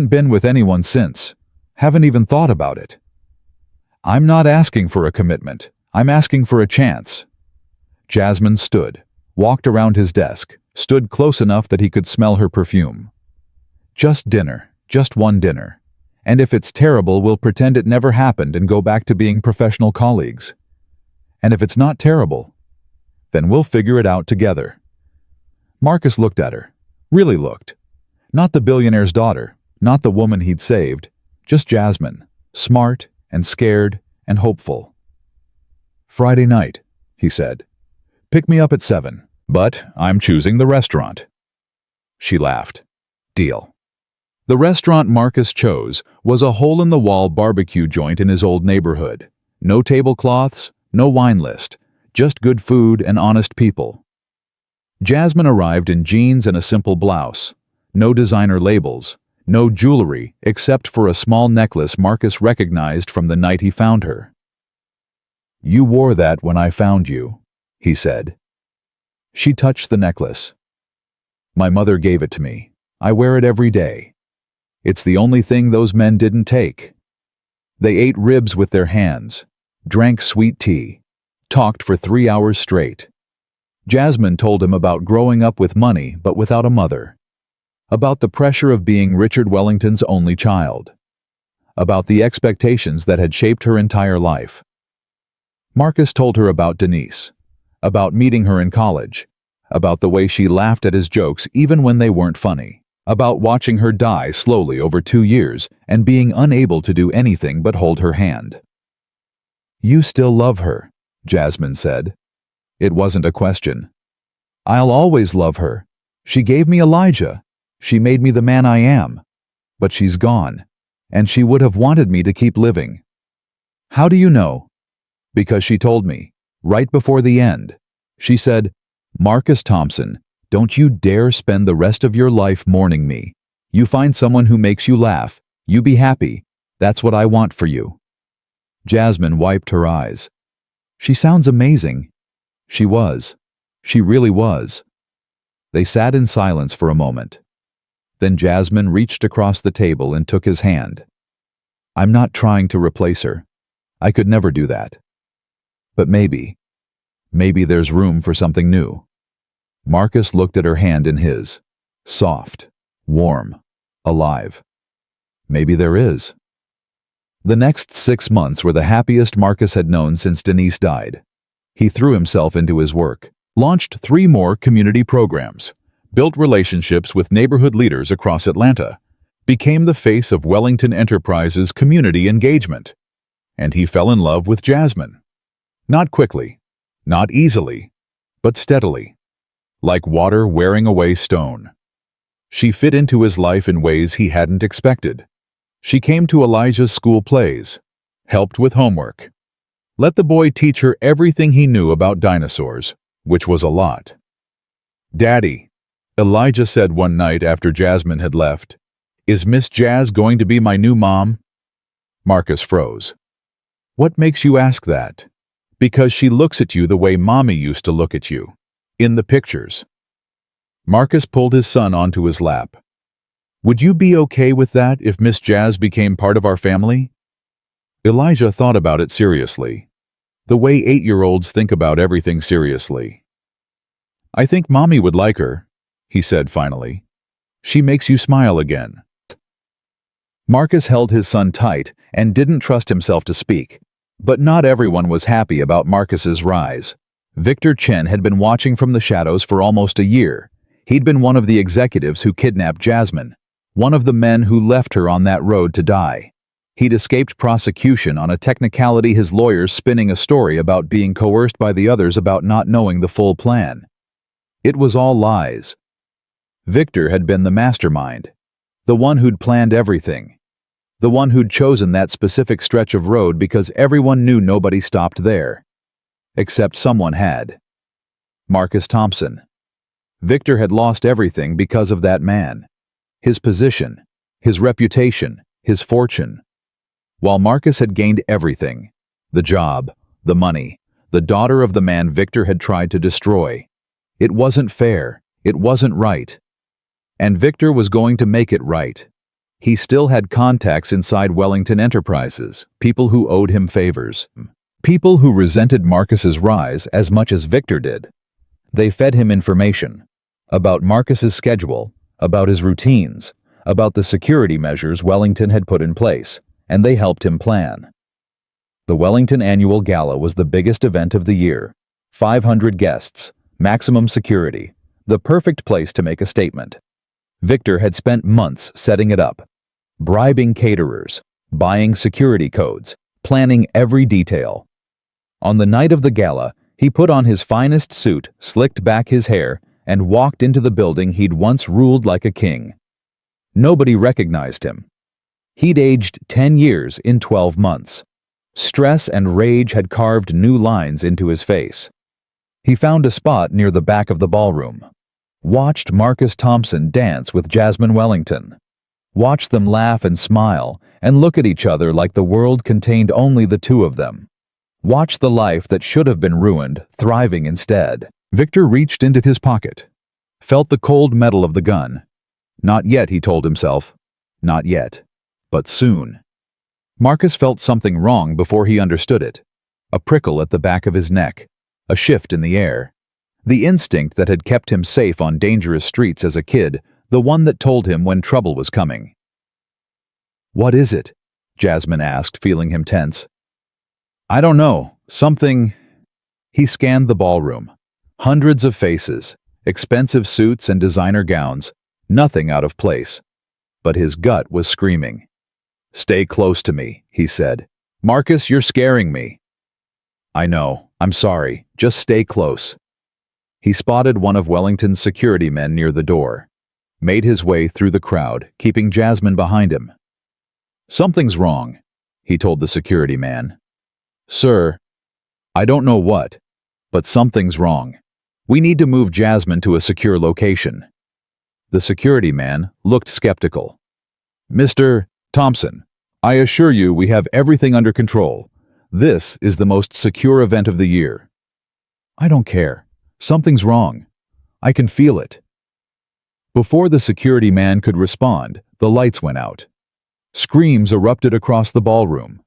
been with anyone since. Haven't even thought about it. I'm not asking for a commitment. I'm asking for a chance. Jasmine stood, walked around his desk, stood close enough that he could smell her perfume. Just dinner, just one dinner. And if it's terrible, we'll pretend it never happened and go back to being professional colleagues. And if it's not terrible, then we'll figure it out together. Marcus looked at her, really looked. Not the billionaire's daughter, not the woman he'd saved, just Jasmine, smart and scared and hopeful. Friday night, he said. Pick me up at 7, but I'm choosing the restaurant. She laughed. Deal. The restaurant Marcus chose was a hole-in-the-wall barbecue joint in his old neighborhood. No tablecloths, no wine list, just good food and honest people. Jasmine arrived in jeans and a simple blouse. No designer labels, no jewelry except for a small necklace Marcus recognized from the night he found her. You wore that when I found you, he said. She touched the necklace. My mother gave it to me. I wear it every day. It's the only thing those men didn't take. They ate ribs with their hands, drank sweet tea, talked for 3 hours straight. Jasmine told him about growing up with money but without a mother, about the pressure of being Richard Wellington's only child, about the expectations that had shaped her entire life. Marcus told her about Denise, about meeting her in college, about the way she laughed at his jokes even when they weren't funny, about watching her die slowly over 2 years and being unable to do anything but hold her hand. "You still love her," Jasmine said. It wasn't a question. "I'll always love her. She gave me Elijah. She made me the man I am. But she's gone, and she would have wanted me to keep living." "How do you know?" "Because she told me, right before the end. She said, 'Marcus Thompson, don't you dare spend the rest of your life mourning me. You find someone who makes you laugh. You be happy. That's what I want for you.'" Jasmine wiped her eyes. "She sounds amazing." She was. She really was. They sat in silence for a moment. Then Jasmine reached across the table and took his hand. "I'm not trying to replace her. I could never do that. But maybe there's room for something new." Marcus looked at her hand in his. Soft, warm, alive. Maybe there is. The next 6 months were the happiest Marcus had known since Denise died. He threw himself into his work, launched 3 more community programs, built relationships with neighborhood leaders across Atlanta, became the face of Wellington Enterprises community engagement, and he fell in love with Jasmine. Not quickly, not easily, but steadily, like water wearing away stone. She fit into his life in ways he hadn't expected. She came to Elijah's school plays, helped with homework, let the boy teach her everything he knew about dinosaurs, which was a lot. "Daddy," Elijah said one night after Jasmine had left, "is Miss Jazz going to be my new mom?" Marcus froze. "What makes you ask that?" "Because she looks at you the way Mommy used to look at you. In the pictures." Marcus pulled his son onto his lap. "Would you be okay with that if Miss Jazz became part of our family?" Elijah thought about it seriously, the way 8-year-olds think about everything seriously. "I think Mommy would like her," he said finally. "She makes you smile again." Marcus held his son tight and didn't trust himself to speak. But not everyone was happy about Marcus's rise. Victor Chen had been watching from the shadows for almost a year. He'd been one of the executives who kidnapped Jasmine, one of the men who left her on that road to die. He'd escaped prosecution on a technicality, his lawyers spinning a story about being coerced by the others about not knowing the full plan. It was all lies. Victor had been the mastermind, the one who'd planned everything, the one who'd chosen that specific stretch of road because everyone knew nobody stopped there. Except someone had. Marcus Thompson. Victor had lost everything because of that man. His position, his reputation, his fortune. While Marcus had gained everything, the job, the money, the daughter of the man Victor had tried to destroy. It wasn't fair. It wasn't right. And Victor was going to make it right. He still had contacts inside Wellington Enterprises, people who owed him favors, people who resented Marcus's rise as much as Victor did. They fed him information about Marcus's schedule, about his routines, about the security measures Wellington had put in place, and they helped him plan. The Wellington Annual Gala was the biggest event of the year. 500 guests, maximum security, the perfect place to make a statement. Victor had spent months setting it up, bribing caterers, buying security codes, planning every detail. On the night of the gala, he put on his finest suit, slicked back his hair, and walked into the building he'd once ruled like a king. Nobody recognized him. He'd aged 10 years in 12 months. Stress and rage had carved new lines into his face. He found a spot near the back of the ballroom. Watched Marcus Thompson dance with Jasmine Wellington. Watched them laugh and smile and look at each other like the world contained only the two of them. Watched the life that should have been ruined thriving instead. Victor reached into his pocket, felt the cold metal of the gun. Not yet, he told himself. Not yet. But soon. Marcus felt something wrong before he understood it. A prickle at the back of his neck. A shift in the air. The instinct that had kept him safe on dangerous streets as a kid, the one that told him when trouble was coming. "What is it?" Jasmine asked, feeling him tense. "I don't know. Something." He scanned the ballroom. Hundreds of faces, expensive suits and designer gowns, Nothing out of place. But his gut was screaming. "Stay close to me," he said. "Marcus, you're scaring me." "I know. I'm sorry. Just stay close." He spotted one of Wellington's security men near the door, made his way through the crowd, keeping Jasmine behind him. "Something's wrong," he told the security man. "Sir, I don't know what, but something's wrong. We need to move Jasmine to a secure location." The security man looked skeptical. "Mr. Thompson, I assure you we have everything under control. This is the most secure event of the year." "I don't care. Something's wrong. I can feel it." Before the security man could respond, the lights went out. Screams erupted across the ballroom.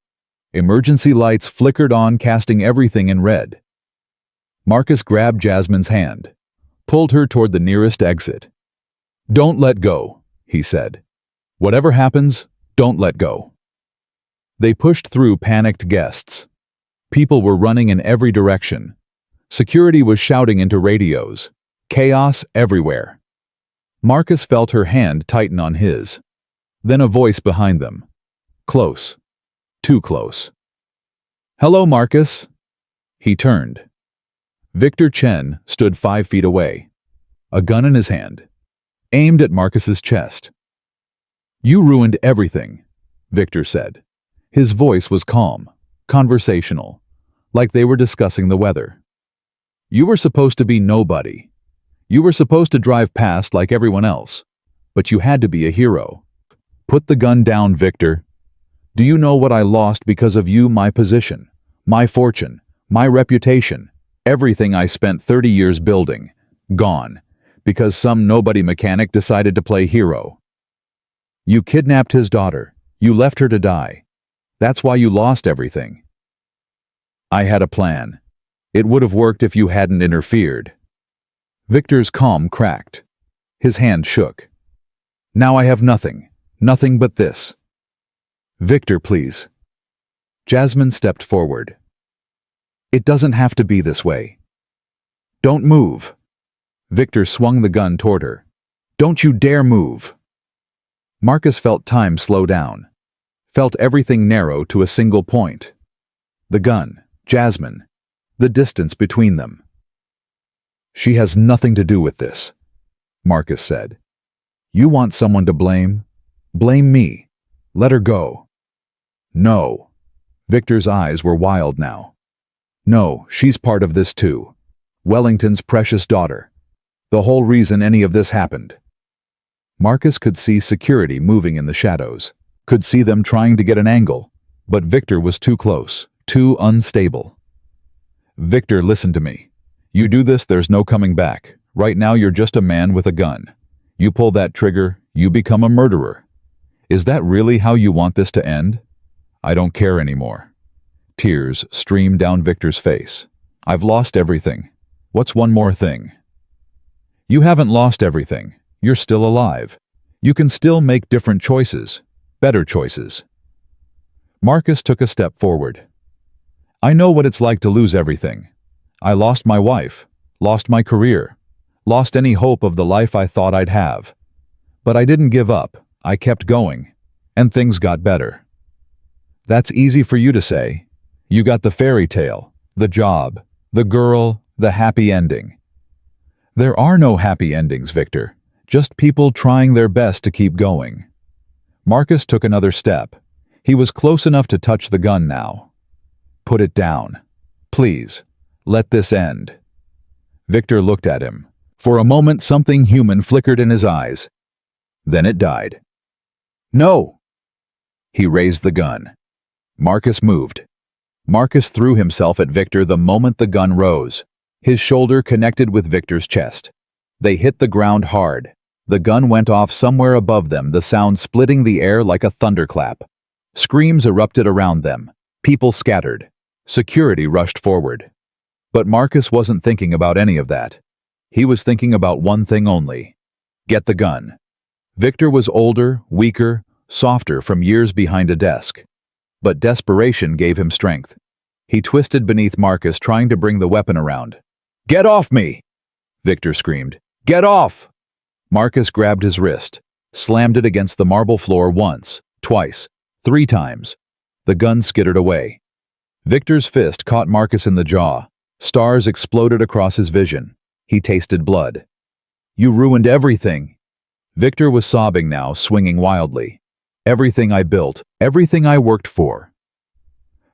Emergency lights flickered on, casting everything in red. Marcus grabbed Jasmine's hand, pulled her toward the nearest exit. "Don't let go," he said. "Whatever happens, don't let go." They pushed through panicked guests. People were running in every direction. Security was shouting into radios. Chaos everywhere. Marcus felt her hand tighten on his. Then a voice behind them. Close. Too close. "Hello, Marcus." He turned. Victor Chen stood 5 feet away, a gun in his hand, aimed at Marcus's chest. "You ruined everything," Victor said. His voice was calm, conversational, like they were discussing the weather. "You were supposed to be nobody. You were supposed to drive past like everyone else, but you had to be a hero. Put the gun down, Victor. Do you know what I lost because of you? My position, my fortune, my reputation, everything I spent 30 years building, gone, because some nobody mechanic decided to play hero. You kidnapped his daughter. You left her to die. That's why you lost everything. I had a plan. It would have worked if you hadn't interfered." Victor's calm cracked. His hand shook. "Now I have nothing. Nothing but this." "Victor, please." Jasmine stepped forward. "It doesn't have to be this way." "Don't move." Victor swung the gun toward her. "Don't you dare move." Marcus felt time slow down, felt everything narrow to a single point. The gun, Jasmine, the distance between them. "She has nothing to do with this," Marcus said. "You want someone to blame? Blame me. Let her go." "No." Victor's eyes were wild now. "No, she's part of this too. Wellington's precious daughter. The whole reason any of this happened." Marcus could see security moving in the shadows, could see them trying to get an angle, but Victor was too close, too unstable. "Victor, listen to me. You do this, there's no coming back. Right now you're just a man with a gun. You pull that trigger, you become a murderer. Is that really how you want this to end? I don't care anymore." Tears streamed down Victor's face. "I've lost everything. What's one more thing?" "You haven't lost everything. You're still alive. You can still make different choices, better choices." Marcus took a step forward. "I know what it's like to lose everything. I lost my wife, lost my career, lost any hope of the life I thought I'd have. But I didn't give up. I kept going, and things got better." "That's easy for you to say. You got the fairy tale, the job, the girl, the happy ending." "There are no happy endings, Victor. Just people trying their best to keep going." Marcus took another step. He was close enough to touch the gun now. "Put it down. Please. Let this end." Victor looked at him. For a moment something human flickered in his eyes. Then it died. "No!" He raised the gun. Marcus moved. Marcus threw himself at Victor the moment the gun rose. His shoulder connected with Victor's chest. They hit the ground hard. The gun went off somewhere above them, the sound splitting the air like a thunderclap. Screams erupted around them. People scattered. Security rushed forward. But Marcus wasn't thinking about any of that. He was thinking about one thing only. Get the gun. Victor was older, weaker, softer from years behind a desk. But desperation gave him strength. He twisted beneath Marcus, trying to bring the weapon around. "Get off me!" Victor screamed. "Get off!" Marcus grabbed his wrist, slammed it against the marble floor once, twice, 3 times. The gun skittered away. Victor's fist caught Marcus in the jaw. Stars exploded across his vision. He tasted blood. "You ruined everything." Victor was sobbing now, swinging wildly. "Everything I built, everything I worked for."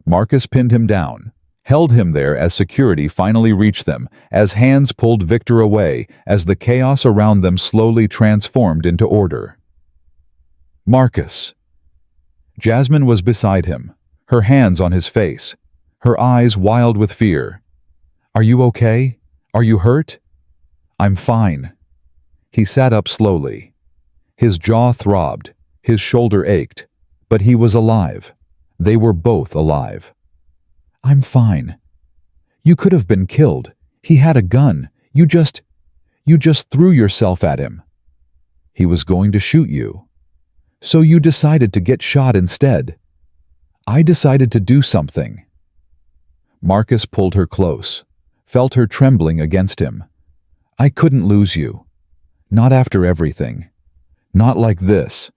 Marcus pinned him down, held him there as security finally reached them, as hands pulled Victor away, as the chaos around them slowly transformed into order. "Marcus." Jasmine was beside him, her hands on his face, her eyes wild with fear. "Are you okay? Are you hurt?" "I'm fine." He sat up slowly. His jaw throbbed, his shoulder ached, but he was alive. They were both alive. "I'm fine. You could have been killed. He had a gun. You just threw yourself at him. He was going to shoot you. So you decided to get shot instead. I decided to do something." Marcus pulled her close, felt her trembling against him. "I couldn't lose you. Not after everything. Not like this."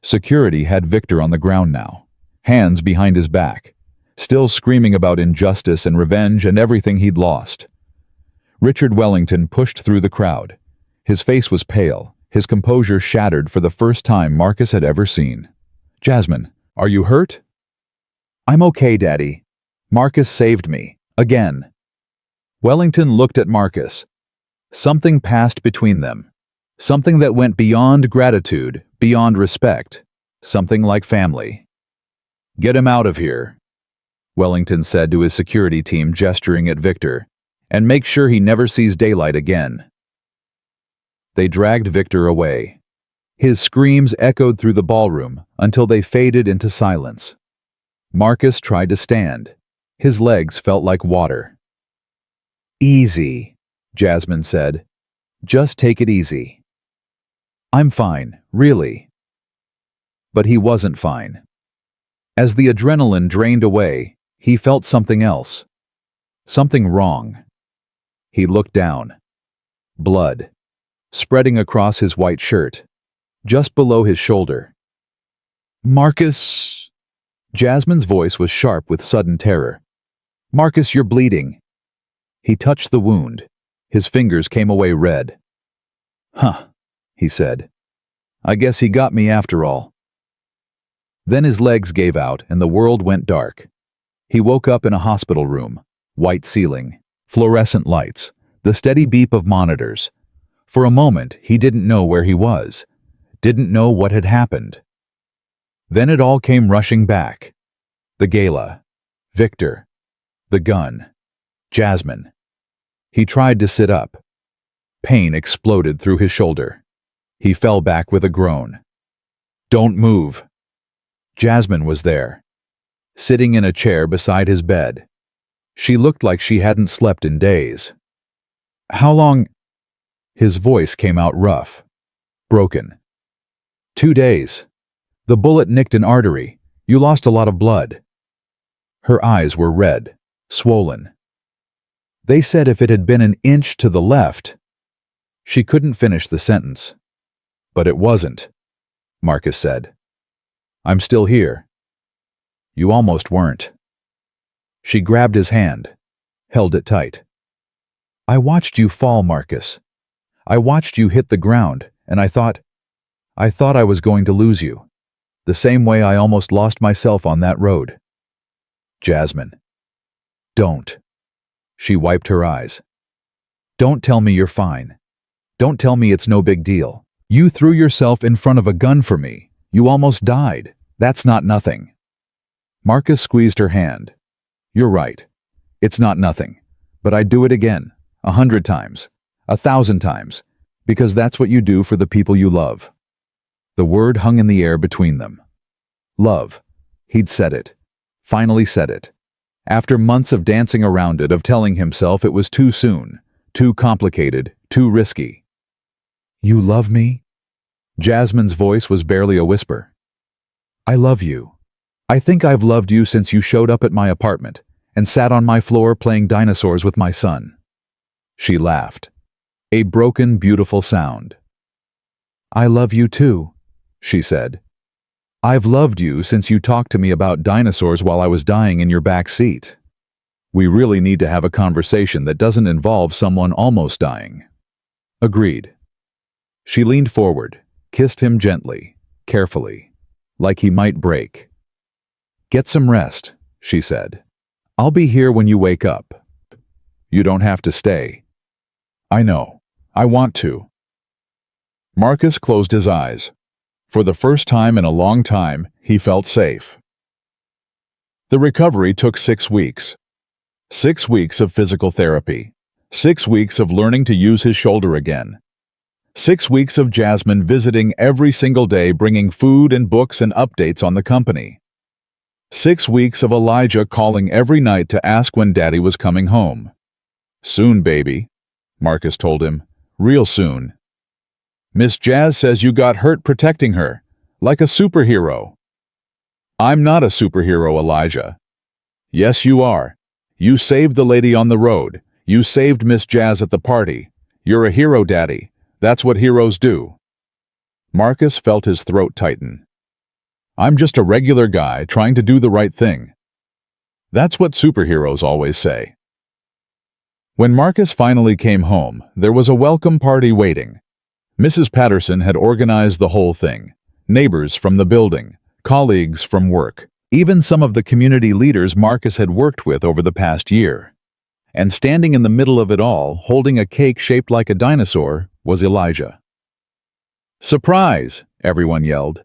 Security had Victor on the ground now, hands behind his back, still screaming about injustice and revenge and everything he'd lost. Richard Wellington pushed through the crowd. His face was pale, his composure shattered for the first time Marcus had ever seen. "Jasmine, are you hurt?" "I'm okay, Daddy. Marcus saved me. Again." Wellington looked at Marcus. Something passed between them. Something that went beyond gratitude, beyond respect. Something like family. "Get him out of here," Wellington said to his security team, gesturing at Victor, "and make sure he never sees daylight again." They dragged Victor away. His screams echoed through the ballroom until they faded into silence. Marcus tried to stand. His legs felt like water. "Easy," Jasmine said. "Just take it easy." "I'm fine, really." But he wasn't fine. As the adrenaline drained away, he felt something else. Something wrong. He looked down. Blood, spreading across his white shirt, just below his shoulder. "Marcus!" Jasmine's voice was sharp with sudden terror. "Marcus, you're bleeding." He touched the wound. His fingers came away red. "Huh," he said. "I guess he got me after all." Then his legs gave out and the world went dark. He woke up in a hospital room, white ceiling, fluorescent lights, the steady beep of monitors. For a moment, he didn't know where he was, didn't know what had happened. Then it all came rushing back. The gala, Victor, the gun, Jasmine. He tried to sit up. Pain exploded through his shoulder. He fell back with a groan. "Don't move." Jasmine was there, sitting in a chair beside his bed. She looked like she hadn't slept in days. "How long?" His voice came out rough, broken. "2 days. The bullet nicked an artery. You lost a lot of blood." Her eyes were red, swollen. "They said if it had been an inch to the left." She couldn't finish the sentence. "But it wasn't," Marcus said. "I'm still here." "You almost weren't." She grabbed his hand, held it tight. "I watched you fall, Marcus. I watched you hit the ground, and I thought I was going to lose you. The same way I almost lost myself on that road." "Jasmine." "Don't." She wiped her eyes. "Don't tell me you're fine. Don't tell me it's no big deal. You threw yourself in front of a gun for me. You almost died. That's not nothing." Marcus squeezed her hand. "You're right. It's not nothing. But I'd do it again, 100 times, 1,000 times, because that's what you do for the people you love." The word hung in the air between them. Love. He'd said it. Finally said it. After months of dancing around it, of telling himself it was too soon, too complicated, too risky. "You love me?" Jasmine's voice was barely a whisper. "I love you. I think I've loved you since you showed up at my apartment and sat on my floor playing dinosaurs with my son." She laughed. A broken, beautiful sound. I love you too, she said. I've loved you since you talked to me about dinosaurs while I was dying in your back seat. We really need to have a conversation that doesn't involve someone almost dying. Agreed. She leaned forward, kissed him gently, carefully, like he might break. Get some rest, she said. I'll be here when you wake up. You don't have to stay. I know. I want to. Marcus closed his eyes. For the first time in a long time, he felt safe. The recovery took 6 weeks. 6 weeks of physical therapy. 6 weeks of learning to use his shoulder again. 6 weeks of Jasmine visiting every single day, bringing food and books and updates on the company. 6 weeks of Elijah calling every night to ask when Daddy was coming home. Soon, baby, Marcus told him. Real soon. Miss Jazz says you got hurt protecting her, like a superhero. I'm not a superhero, Elijah. Yes, you are. You saved the lady on the road. You saved Miss Jazz at the party. You're a hero, Daddy. That's what heroes do. Marcus felt his throat tighten. I'm just a regular guy trying to do the right thing. That's what superheroes always say. When Marcus finally came home, there was a welcome party waiting. Mrs. Patterson had organized the whole thing. Neighbors from the building, colleagues from work, even some of the community leaders Marcus had worked with over the past year. And standing in the middle of it all, holding a cake shaped like a dinosaur, was Elijah. Surprise! Everyone yelled.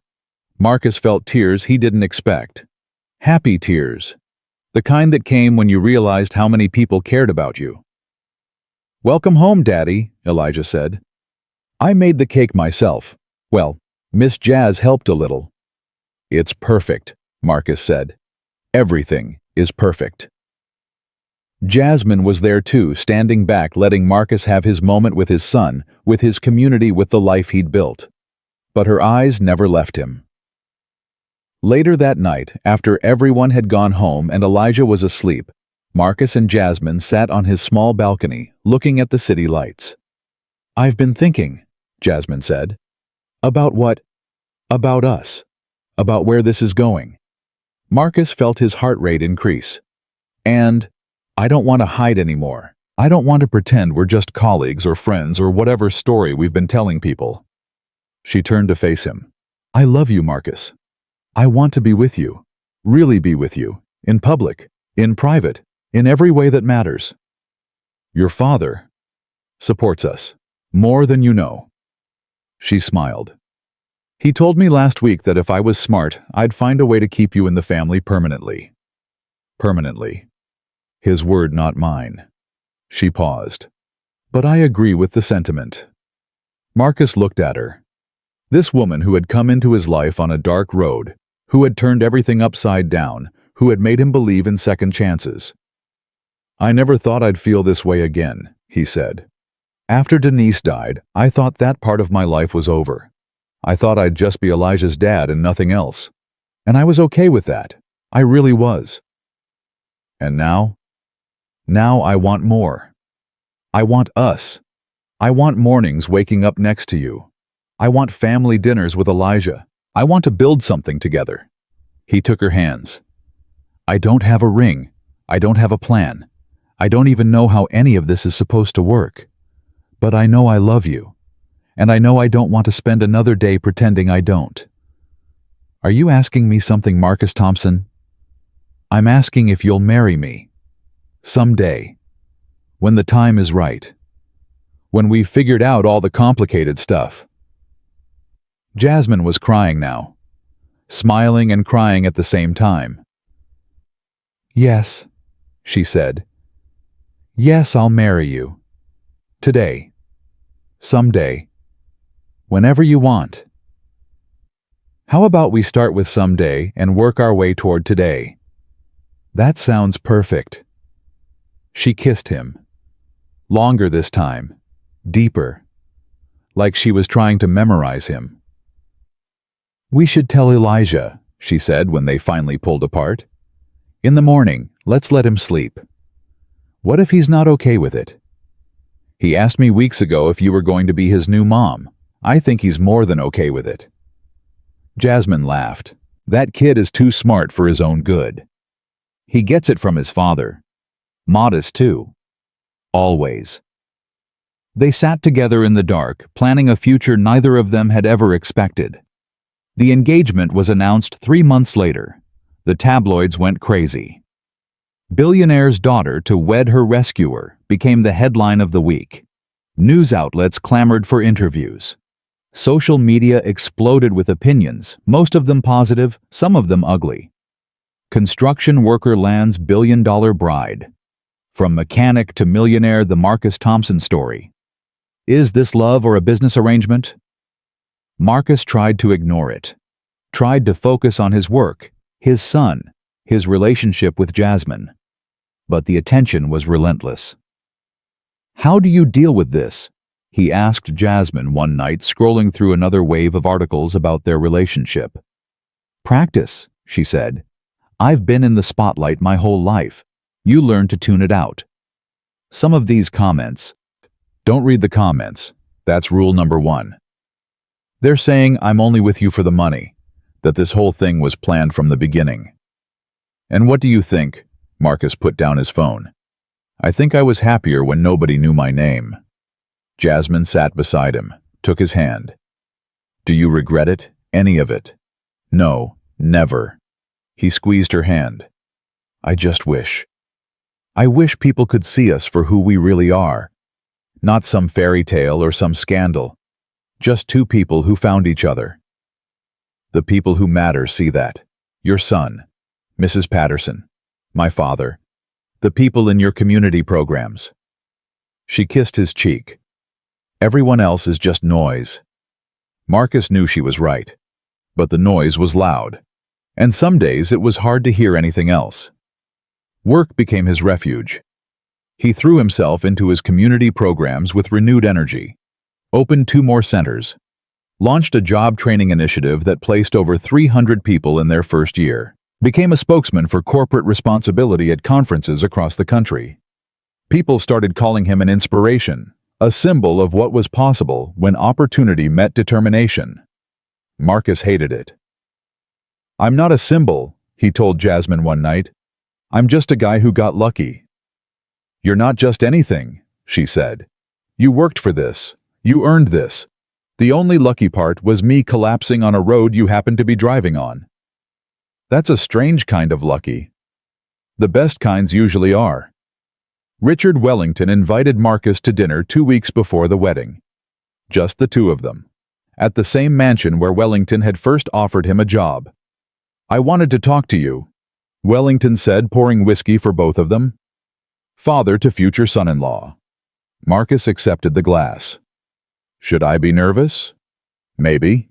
Marcus felt tears he didn't expect. Happy tears. The kind that came when you realized how many people cared about you. Welcome home, Daddy, Elijah said. I made the cake myself. Well, Miss Jazz helped a little. It's perfect, Marcus said. Everything is perfect. Jasmine was there too, standing back, letting Marcus have his moment with his son, with his community, with the life he'd built. But her eyes never left him. Later that night, after everyone had gone home and Elijah was asleep, Marcus and Jasmine sat on his small balcony, looking at the city lights. I've been thinking, Jasmine said. About what? About us. About where this is going. Marcus felt his heart rate increase. And I don't want to hide anymore. I don't want to pretend we're just colleagues or friends or whatever story we've been telling people. She turned to face him. I love you, Marcus. I want to be with you. Really be with you. In public. In private. In every way that matters. Your father supports us. More than you know. She smiled. He told me last week that if I was smart, I'd find a way to keep you in the family permanently. Permanently. His word, not mine. She paused. But I agree with the sentiment. Marcus looked at her. This woman who had come into his life on a dark road, who had turned everything upside down, who had made him believe in second chances. I never thought I'd feel this way again, he said. After Denise died, I thought that part of my life was over. I thought I'd just be Elijah's dad and nothing else. And I was okay with that. I really was. And now? Now I want more. I want us. I want mornings waking up next to you. I want family dinners with Elijah. I want to build something together. He took her hands. I don't have a ring. I don't have a plan. I don't even know how any of this is supposed to work. But I know I love you. And I know I don't want to spend another day pretending I don't. Are you asking me something, Marcus Thompson? I'm asking if you'll marry me. Someday. When the time is right. When we've figured out all the complicated stuff. Jasmine was crying now. Smiling and crying at the same time. Yes, she said. Yes, I'll marry you. Today. Someday. Whenever you want. How about we start with someday and work our way toward today? That sounds perfect. She kissed him. Longer this time. Deeper. Like she was trying to memorize him. We should tell Elijah, she said when they finally pulled apart. In the morning, let's let him sleep. What if he's not okay with it? He asked me weeks ago if you were going to be his new mom. I think he's more than okay with it." Jasmine laughed. "That kid is too smart for his own good. He gets it from his father. Modest, too. Always." They sat together in the dark, planning a future neither of them had ever expected. The engagement was announced 3 months later. The tabloids went crazy. Billionaire's daughter to wed her rescuer became the headline of the week. News outlets clamored for interviews. Social media exploded with opinions, most of them positive, some of them ugly. Construction worker lands billion-dollar bride. From mechanic to millionaire, the Marcus Thompson story. Is this love or a business arrangement? Marcus tried to ignore it. Tried to focus on his work, his son, his relationship with Jasmine. But the attention was relentless. "How do you deal with this?" he asked Jasmine one night, scrolling through another wave of articles about their relationship. "Practice," she said. "I've been in the spotlight my whole life. You learn to tune it out." Some of these comments. Don't read the comments. That's rule number 1. They're saying I'm only with you for the money, that this whole thing was planned from the beginning. "And what do you think?" Marcus put down his phone. "I think I was happier when nobody knew my name." Jasmine sat beside him, took his hand. "Do you regret it? Any of it?" "No, never." He squeezed her hand. "I just wish. I wish people could see us for who we really are. Not some fairy tale or some scandal. Just 2 people who found each other. The people who matter see that. Your son, Mrs. Patterson, my father, the people in your community programs." She kissed his cheek. "Everyone else is just noise." Marcus knew she was right, but the noise was loud, and some days it was hard to hear anything else. Work became his refuge. He threw himself into his community programs with renewed energy, opened 2 more centers, launched a job training initiative that placed over 300 people in their first year, became a spokesman for corporate responsibility at conferences across the country. People started calling him an inspiration, a symbol of what was possible when opportunity met determination. Marcus hated it. "I'm not a symbol," he told Jasmine one night. "I'm just a guy who got lucky." "You're not just anything," she said. "You worked for this. You earned this. The only lucky part was me collapsing on a road you happened to be driving on." That's a strange kind of lucky. The best kinds usually are. Richard Wellington invited Marcus to dinner 2 weeks before the wedding. Just the 2 of them. At the same mansion where Wellington had first offered him a job. "I wanted to talk to you," Wellington said, pouring whiskey for both of them. Father to future son-in-law. Marcus accepted the glass. "Should I be nervous?" "Maybe."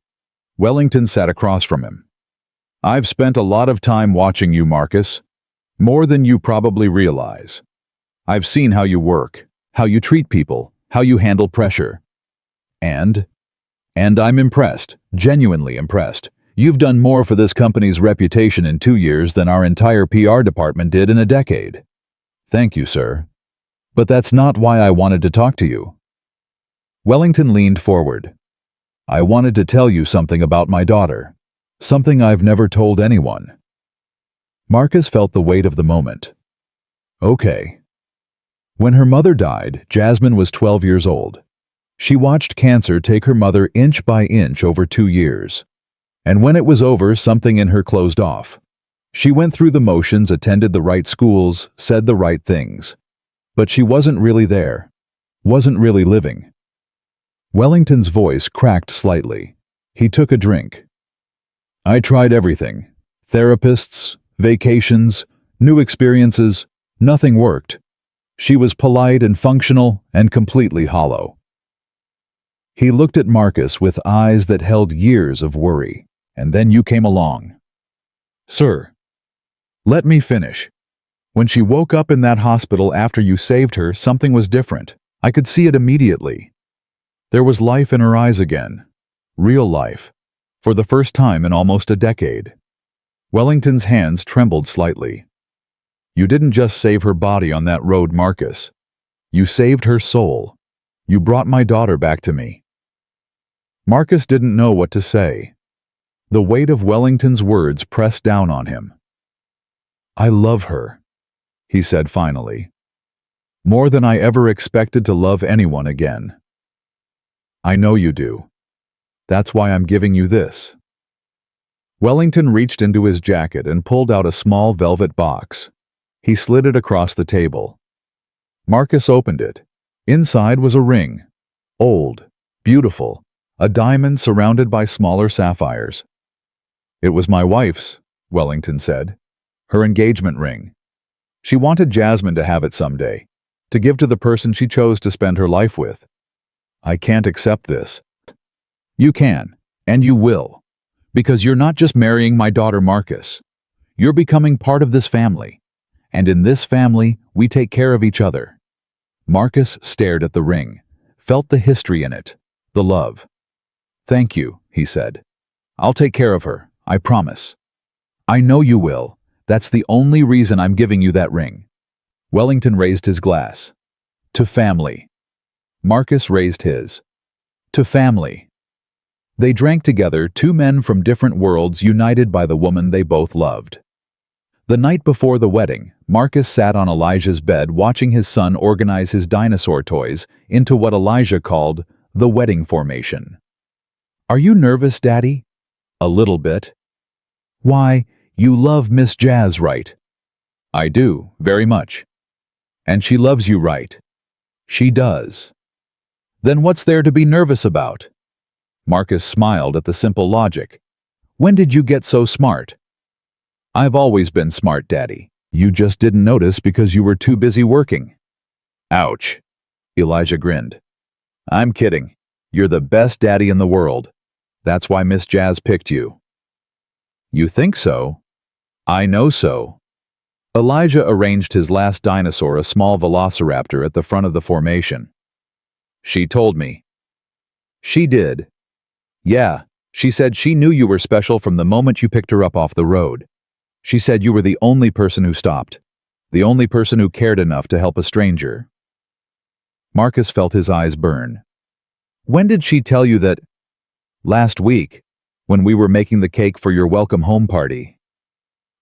Wellington sat across from him. "I've spent a lot of time watching you, Marcus. More than you probably realize. I've seen how you work, how you treat people, how you handle pressure. And I'm impressed, genuinely impressed. You've done more for this company's reputation in 2 years than our entire PR department did in a decade." "Thank you, sir. But that's not why I wanted to talk to you." Wellington leaned forward. "I wanted to tell you something about my daughter. Something I've never told anyone." Marcus felt the weight of the moment. "Okay." When her mother died, Jasmine was 12 years old. She watched cancer take her mother inch by inch over 2 years. And when it was over, something in her closed off. She went through the motions, attended the right schools, said the right things. But she wasn't really there. Wasn't really living. Wellington's voice cracked slightly. He took a drink. "I tried everything. Therapists, vacations, new experiences. Nothing worked. She was polite and functional and completely hollow." He looked at Marcus with eyes that held years of worry. "And then you came along." "Sir, let me finish. When she woke up in that hospital after you saved her, something was different. I could see it immediately. There was life in her eyes again. Real life. For the first time in almost a decade." Wellington's hands trembled slightly. "You didn't just save her body on that road, Marcus. You saved her soul. You brought my daughter back to me." Marcus didn't know what to say. The weight of Wellington's words pressed down on him. "I love her," he said finally. "More than I ever expected to love anyone again." "I know you do. That's why I'm giving you this." Wellington reached into his jacket and pulled out a small velvet box. He slid it across the table. Marcus opened it. Inside was a ring. Old, beautiful, a diamond surrounded by smaller sapphires. "It was my wife's," Wellington said. "Her engagement ring. She wanted Jasmine to have it someday, to give to the person she chose to spend her life with. I can't accept this." "You can, and you will, because you're not just marrying my daughter Marcus. You're becoming part of this family, and in this family, we take care of each other." Marcus stared at the ring, felt the history in it, the love. "Thank you," he said. "I'll take care of her, I promise." "I know you will. That's the only reason I'm giving you that ring." Wellington raised his glass. "To family." Marcus raised his. "To family." They drank together, two men from different worlds united by the woman they both loved. The night before the wedding, Marcus sat on Elijah's bed watching his son organize his dinosaur toys into what Elijah called the wedding formation. "Are you nervous, Daddy?" "A little bit." "Why, you love Miss Jazz, right?" "I do, very much." "And she loves you, right?" "She does." "Then what's there to be nervous about?" Marcus smiled at the simple logic. "When did you get so smart?" "I've always been smart, Daddy. You just didn't notice because you were too busy working." "Ouch." Elijah grinned. "I'm kidding. You're the best daddy in the world. That's why Miss Jazz picked you." "You think so?" "I know so." Elijah arranged his last dinosaur, a small velociraptor, at the front of the formation. "She told me." "She did?" "Yeah, she said she knew you were special from the moment you picked her up off the road. She said you were the only person who stopped, the only person who cared enough to help a stranger." Marcus felt his eyes burn. "When did she tell you that?" "Last week, when we were making the cake for your welcome home party."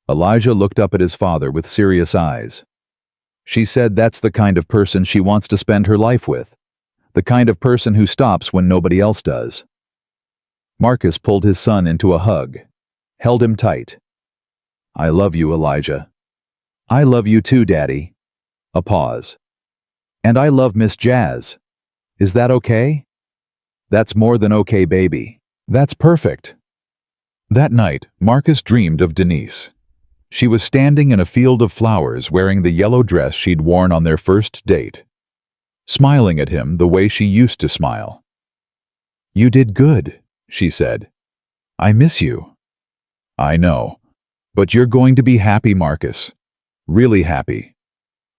Elijah looked up at his father with serious eyes. "She said that's the kind of person she wants to spend her life with, the kind of person who stops when nobody else does." Marcus pulled his son into a hug, held him tight. "I love you, Elijah." "I love you too, Daddy." A pause. "And I love Miss Jazz. Is that okay?" "That's more than okay, baby. That's perfect." That night, Marcus dreamed of Denise. She was standing in a field of flowers wearing the yellow dress she'd worn on their first date, smiling at him the way she used to smile. "You did good," she said. "I miss you." "I know. But you're going to be happy, Marcus. Really happy.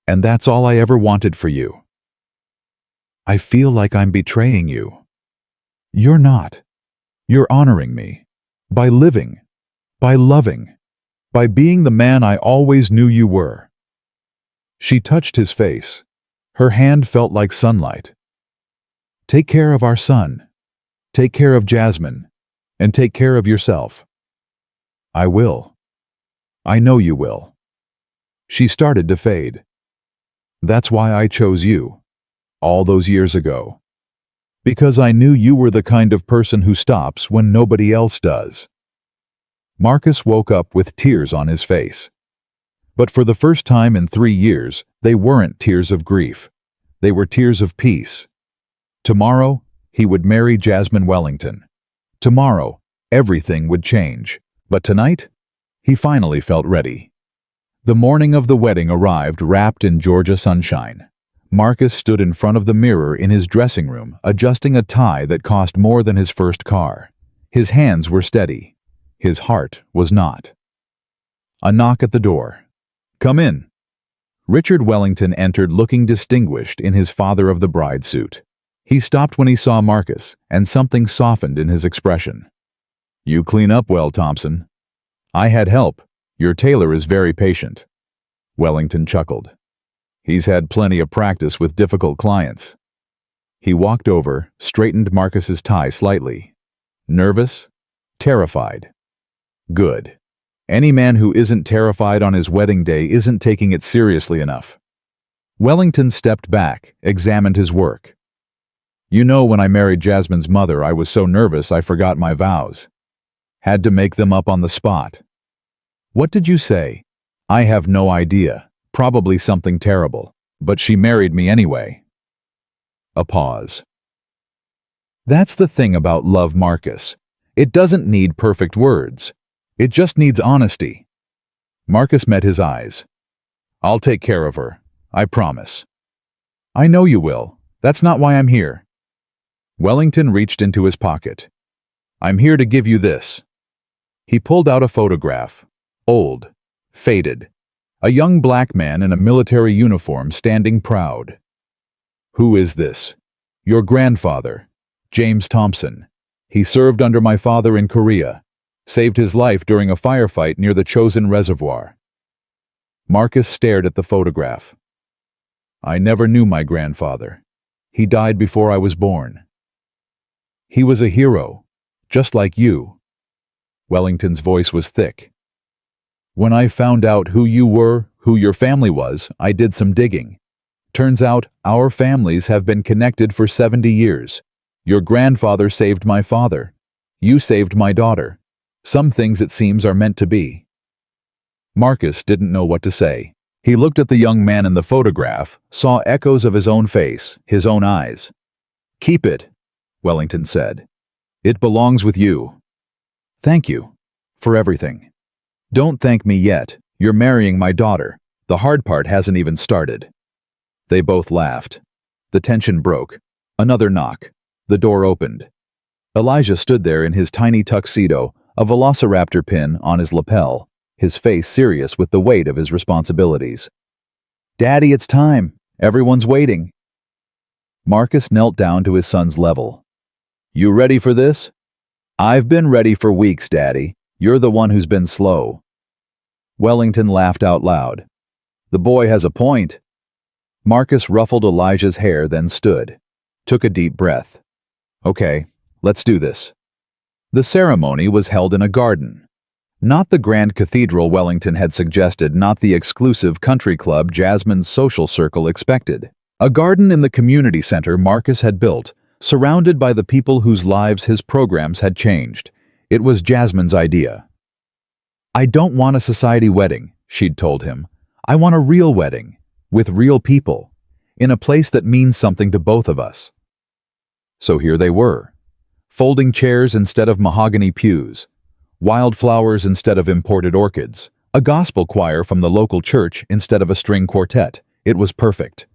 And that's all I ever wanted for you." "I feel like I'm betraying you." "You're not. You're honoring me. By living. By loving. By being the man I always knew you were." She touched his face. Her hand felt like sunlight. "Take care of our son. Take care of Jasmine. And take care of yourself." "I will. I know you will." She started to fade. "That's why I chose you, all those years ago. Because I knew you were the kind of person who stops when nobody else does." Marcus woke up with tears on his face. But for the first time in 3 years, they weren't tears of grief. They were tears of peace. Tomorrow, he would marry Jasmine Wellington. Tomorrow, everything would change. But tonight, he finally felt ready. The morning of the wedding arrived wrapped in Georgia sunshine. Marcus stood in front of the mirror in his dressing room, adjusting a tie that cost more than his first car. His hands were steady. His heart was not. A knock at the door. "Come in." Richard Wellington entered looking distinguished in his father of the bride suit. He stopped when he saw Marcus, and something softened in his expression. "You clean up well, Thompson." "I had help. Your tailor is very patient." Wellington chuckled. "He's had plenty of practice with difficult clients." He walked over, straightened Marcus's tie slightly, Nervous? Terrified. Good. Any man who isn't terrified on his wedding day isn't taking it seriously enough. Wellington stepped back, examined his work. You know, when I married Jasmine's mother, I was so nervous I forgot my vows. Had to make them up on the spot. What did you say? I have no idea. Probably something terrible. But she married me anyway. A pause. That's the thing about love, Marcus. It doesn't need perfect words. It just needs honesty. Marcus met his eyes. I'll take care of her. I promise. I know you will. That's not why I'm here. Wellington reached into his pocket. I'm here to give you this. He pulled out a photograph. Old. Faded. A young black man in a military uniform standing proud. Who is this? Your grandfather, James Thompson. He served under my father in Korea. Saved his life during a firefight near the Chosin Reservoir. Marcus stared at the photograph. I never knew my grandfather. He died before I was born. He was a hero, just like you. Wellington's voice was thick. When I found out who you were, who your family was, I did some digging. Turns out our families have been connected for 70 years. Your grandfather saved my father. You saved my daughter. Some things, it seems, are meant to be. Marcus didn't know what to say. He looked at the young man in the photograph, saw echoes of his own face, his own eyes. Keep it, Wellington said. It belongs with you. Thank you. For everything. Don't thank me yet. You're marrying my daughter. The hard part hasn't even started. They both laughed. The tension broke. Another knock. The door opened. Elijah stood there in his tiny tuxedo, a velociraptor pin on his lapel, his face serious with the weight of his responsibilities. Daddy, it's time. Everyone's waiting. Marcus knelt down to his son's level. You ready for this? I've been ready for weeks, Daddy. You're the one who's been slow. Wellington laughed out loud. The boy has a point. Marcus ruffled Elijah's hair, then stood. Took a deep breath. Okay, let's do this. The ceremony was held in a garden. Not the grand cathedral Wellington had suggested, not the exclusive country club Jasmine's social circle expected. A garden in the community center Marcus had built, surrounded by the people whose lives his programs had changed. It was Jasmine's idea. I don't want a society wedding, she'd told him. I want a real wedding, with real people, in a place that means something to both of us. So here they were, folding chairs instead of mahogany pews, wildflowers instead of imported orchids, a gospel choir from the local church instead of a string quartet. It was perfect.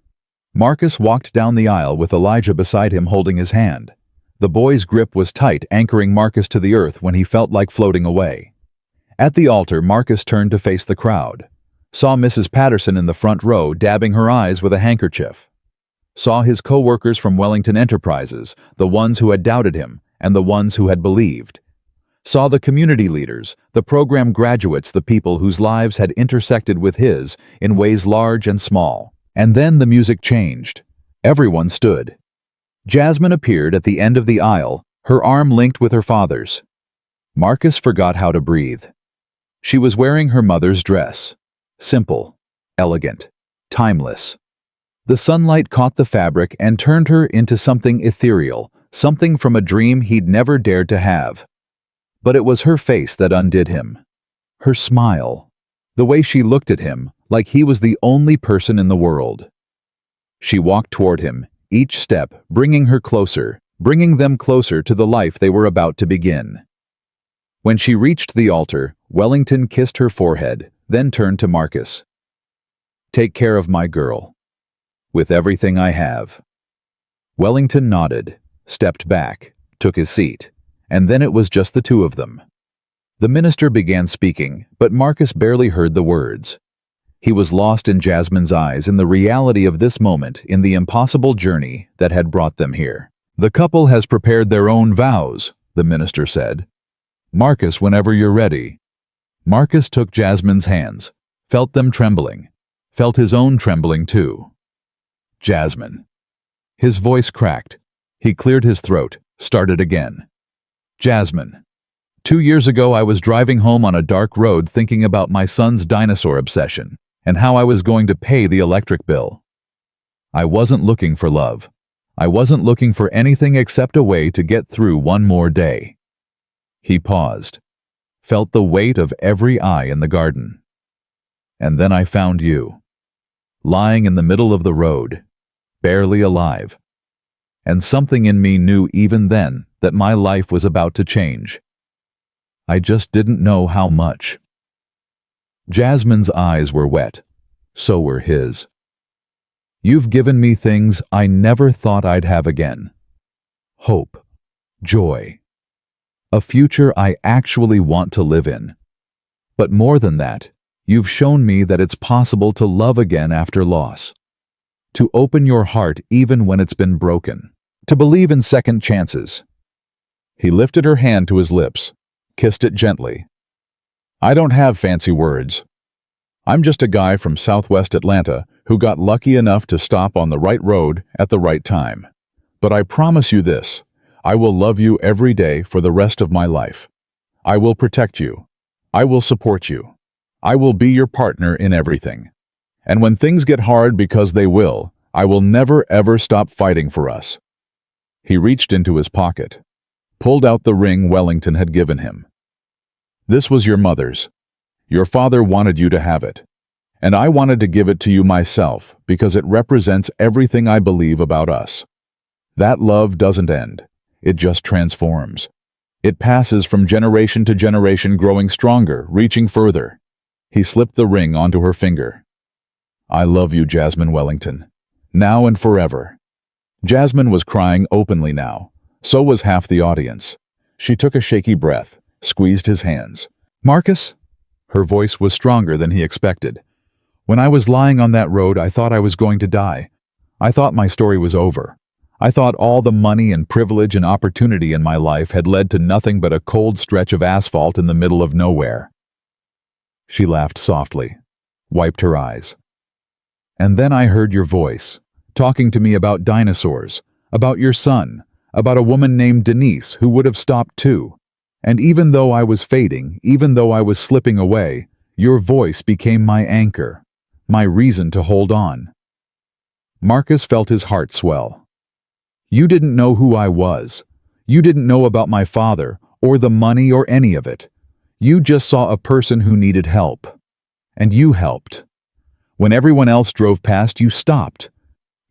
Marcus walked down the aisle with Elijah beside him holding his hand. The boy's grip was tight, anchoring Marcus to the earth when he felt like floating away. At the altar, Marcus turned to face the crowd. Saw Mrs. Patterson in the front row dabbing her eyes with a handkerchief. Saw his co-workers from Wellington Enterprises, the ones who had doubted him and the ones who had believed. Saw the community leaders, the program graduates, the people whose lives had intersected with his in ways large and small. And then the music changed. Everyone stood. Jasmine appeared at the end of the aisle, her arm linked with her father's. Marcus forgot how to breathe. She was wearing her mother's dress. Simple, elegant, timeless. The sunlight caught the fabric and turned her into something ethereal, something from a dream he'd never dared to have. But it was her face that undid him. Her smile. The way she looked at him, like he was the only person in the world. She walked toward him, each step bringing her closer, bringing them closer to the life they were about to begin. When she reached the altar, Wellington kissed her forehead, then turned to Marcus. Take care of my girl. With everything I have. Wellington nodded, stepped back, took his seat, and then it was just the two of them. The minister began speaking, but Marcus barely heard the words. He was lost in Jasmine's eyes, in the reality of this moment, in the impossible journey that had brought them here. The couple has prepared their own vows, the minister said. Marcus, whenever you're ready. Marcus took Jasmine's hands, felt them trembling, felt his own trembling too. Jasmine. His voice cracked. He cleared his throat, started again. Jasmine. 2 years ago, I was driving home on a dark road thinking about my son's dinosaur obsession and how I was going to pay the electric bill. I wasn't looking for love. I wasn't looking for anything except a way to get through one more day. He paused, felt the weight of every eye in the garden. And then I found you, lying in the middle of the road, barely alive. And something in me knew even then that my life was about to change. I just didn't know how much. Jasmine's eyes were wet. So were his. You've given me things I never thought I'd have again. Hope, joy, a future I actually want to live in. But more than that, you've shown me that it's possible to love again after loss. To open your heart even when it's been broken. To believe in second chances. He lifted her hand to his lips, kissed it gently. I don't have fancy words. I'm just a guy from Southwest Atlanta who got lucky enough to stop on the right road at the right time. But I promise you this, I will love you every day for the rest of my life. I will protect you. I will support you. I will be your partner in everything. And when things get hard, because they will, I will never ever stop fighting for us. He reached into his pocket, pulled out the ring Wellington had given him. This was your mother's. Your father wanted you to have it. And I wanted to give it to you myself because it represents everything I believe about us. That love doesn't end. It just transforms. It passes from generation to generation, growing stronger, reaching further. He slipped the ring onto her finger. I love you, Jasmine Wellington. Now and forever. Jasmine was crying openly now. So was half the audience. She took a shaky breath, squeezed his hands. Marcus? Her voice was stronger than he expected. When I was lying on that road, I thought I was going to die. I thought my story was over. I thought all the money and privilege and opportunity in my life had led to nothing but a cold stretch of asphalt in the middle of nowhere. She laughed softly, wiped her eyes. And then I heard your voice, talking to me about dinosaurs, about your son, about a woman named Denise who would have stopped too. And even though I was fading, even though I was slipping away, your voice became my anchor, my reason to hold on. Marcus felt his heart swell. You didn't know who I was. You didn't know about my father, or the money, or any of it. You just saw a person who needed help. And you helped. When everyone else drove past, you stopped.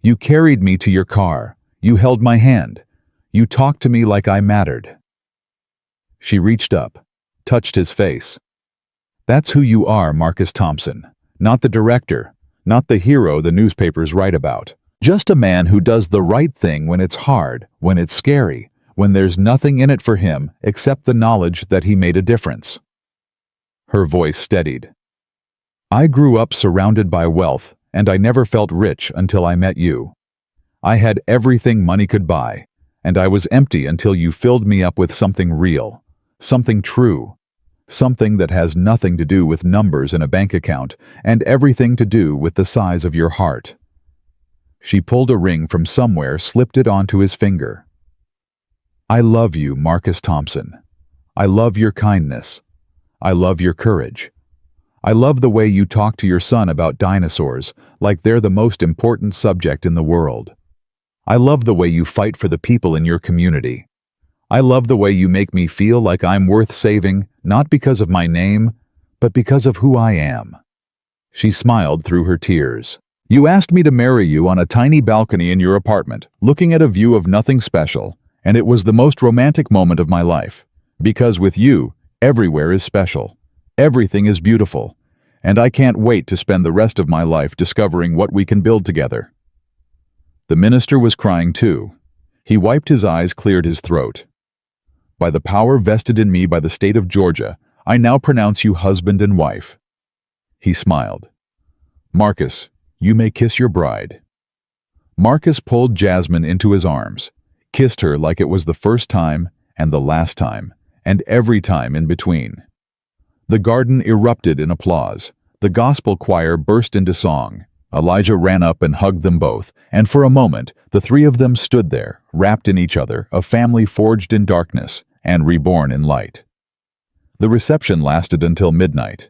You carried me to your car. You held my hand. You talked to me like I mattered. She reached up, touched his face. That's who you are, Marcus Thompson. Not the director, not the hero the newspapers write about. Just a man who does the right thing when it's hard, when it's scary, when there's nothing in it for him except the knowledge that he made a difference. Her voice steadied. I grew up surrounded by wealth, and I never felt rich until I met you. I had everything money could buy, and I was empty until you filled me up with something real, something true, something that has nothing to do with numbers in a bank account and everything to do with the size of your heart. She pulled a ring from somewhere, slipped it onto his finger. I love you, Marcus Thompson. I love your kindness. I love your courage. I love the way you talk to your son about dinosaurs like they're the most important subject in the world. I love the way you fight for the people in your community. I love the way you make me feel like I'm worth saving, not because of my name, but because of who I am. She smiled through her tears. You asked me to marry you on a tiny balcony in your apartment, looking at a view of nothing special, and it was the most romantic moment of my life. Because with you, everywhere is special. Everything is beautiful. And I can't wait to spend the rest of my life discovering what we can build together. The minister was crying too. He wiped his eyes, cleared his throat. By the power vested in me by the state of Georgia, I now pronounce you husband and wife. He smiled. Marcus, you may kiss your bride. Marcus pulled Jasmine into his arms, kissed her like it was the first time and the last time, and every time in between. The garden erupted in applause. The gospel choir burst into song. Elijah ran up and hugged them both, and for a moment, the three of them stood there, wrapped in each other, a family forged in darkness, and reborn in light. The reception lasted until midnight.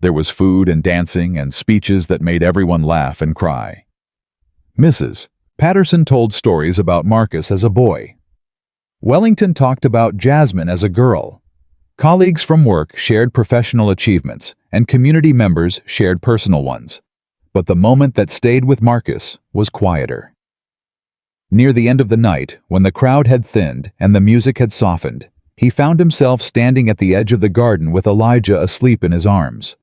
There was food and dancing and speeches that made everyone laugh and cry. Mrs. Patterson told stories about Marcus as a boy. Wellington talked about Jasmine as a girl. Colleagues from work shared professional achievements, and community members shared personal ones. But the moment that stayed with Marcus was quieter. Near the end of the night, when the crowd had thinned and the music had softened, he found himself standing at the edge of the garden with Elijah asleep in his arms.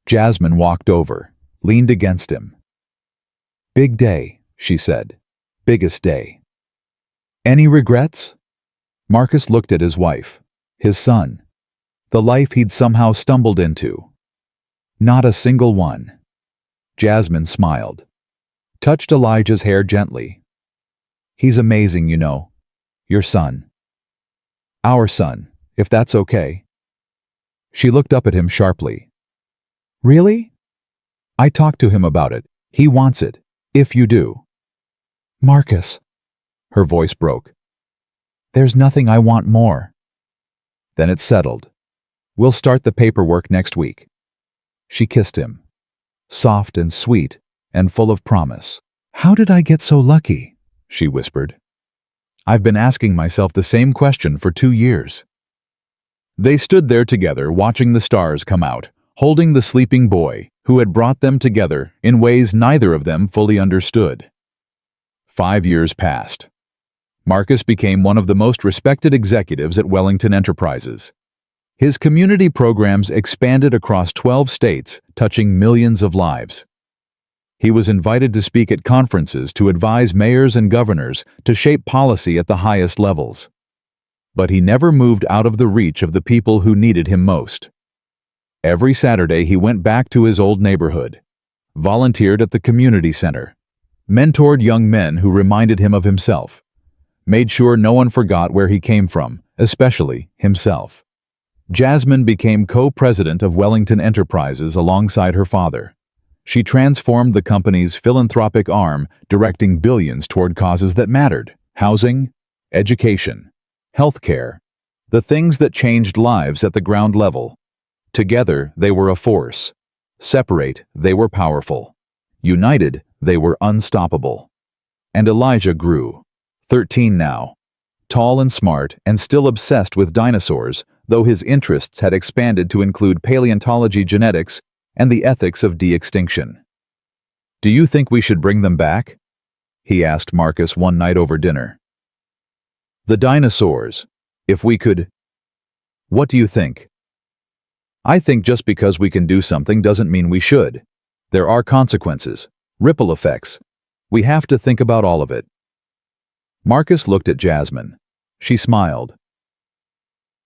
Jasmine walked over, leaned against him. "Big day," she said. "Biggest day." "Any regrets?" Marcus looked at his wife, his son, the life he'd somehow stumbled into. "Not a single one." Jasmine smiled, touched Elijah's hair gently. "He's amazing, you know. Your son." "Our son, if that's okay." She looked up at him sharply. "Really?" "I talked to him about it. He wants it, if you do." "Marcus," her voice broke. "There's nothing I want more." "Then it's settled. We'll start the paperwork next week." She kissed him, soft and sweet and full of promise. "How did I get so lucky?" she whispered. "I've been asking myself the same question for 2 years." They stood there together, watching the stars come out, holding the sleeping boy who had brought them together in ways neither of them fully understood. 5 years passed. Marcus became one of the most respected executives at Wellington Enterprises. His community programs expanded across 12 states, touching millions of lives. He was invited to speak at conferences to advise mayors and governors to shape policy at the highest levels. But he never moved out of the reach of the people who needed him most. Every Saturday he went back to his old neighborhood, volunteered at the community center, mentored young men who reminded him of himself, made sure no one forgot where he came from, especially himself. Jasmine became co-president of Wellington Enterprises alongside her father. She transformed the company's philanthropic arm, directing billions toward causes that mattered: housing, education, healthcare, the things that changed lives at the ground level. Together, they were a force. Separate, they were powerful. United, they were unstoppable. And Elijah grew, 13 now, tall and smart and still obsessed with dinosaurs, though his interests had expanded to include paleontology, genetics, and the ethics of de-extinction. "Do you think we should bring them back?" he asked Marcus one night over dinner. "The dinosaurs, if we could. What do you think?" "I think just because we can do something doesn't mean we should. There are consequences, ripple effects. We have to think about all of it." Marcus looked at Jasmine. She smiled.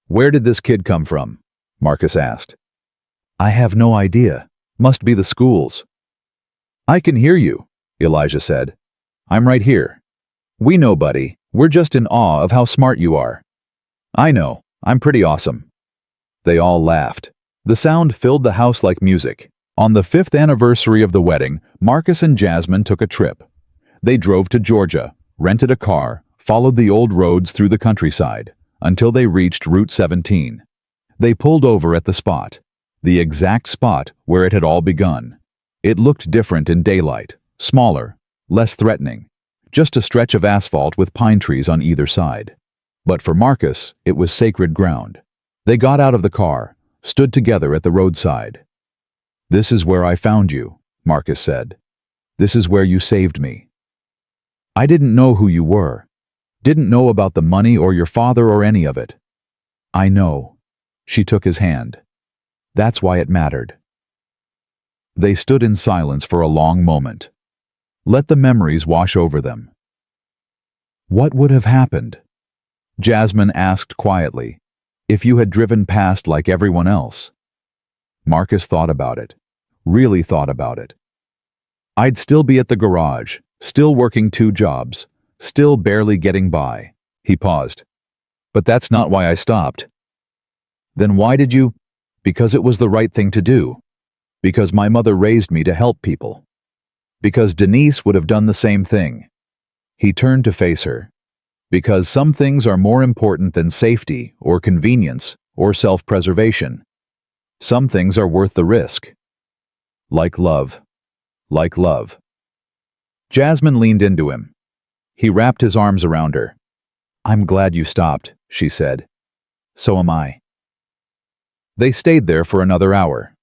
"Where did this kid come from?" Marcus asked. "I have no idea. Must be the schools." "I can hear you," Elijah said. "I'm right here." "We know, buddy. We're just in awe of how smart you are." "I know. I'm pretty awesome." They all laughed. The sound filled the house like music. On the 5th anniversary of the wedding, Marcus and Jasmine took a trip. They drove to Georgia, rented a car, followed the old roads through the countryside, until they reached Route 17. They pulled over at the spot. The exact spot where it had all begun. It looked different in daylight, smaller, less threatening, just a stretch of asphalt with pine trees on either side. But for Marcus, it was sacred ground. They got out of the car, stood together at the roadside. "This is where I found you," Marcus said. "This is where you saved me. I didn't know who you were, didn't know about the money or your father or any of it. I know." She took his hand. "That's why it mattered." They stood in silence for a long moment. Let the memories wash over them. "What would have happened?" Jasmine asked quietly, "if you had driven past like everyone else?" Marcus thought about it, really thought about it. "I'd still be at the garage, still working 2 jobs, still barely getting by." He paused. "But that's not why I stopped." "Then why did you?" "Because it was the right thing to do. Because my mother raised me to help people. Because Denise would have done the same thing." He turned to face her. Because some things are more important than safety or convenience or self-preservation. Some things are worth the risk. Like love. Like love. Jasmine leaned into him. He wrapped his arms around her. "I'm glad you stopped," she said. "So am I." They stayed there for another hour.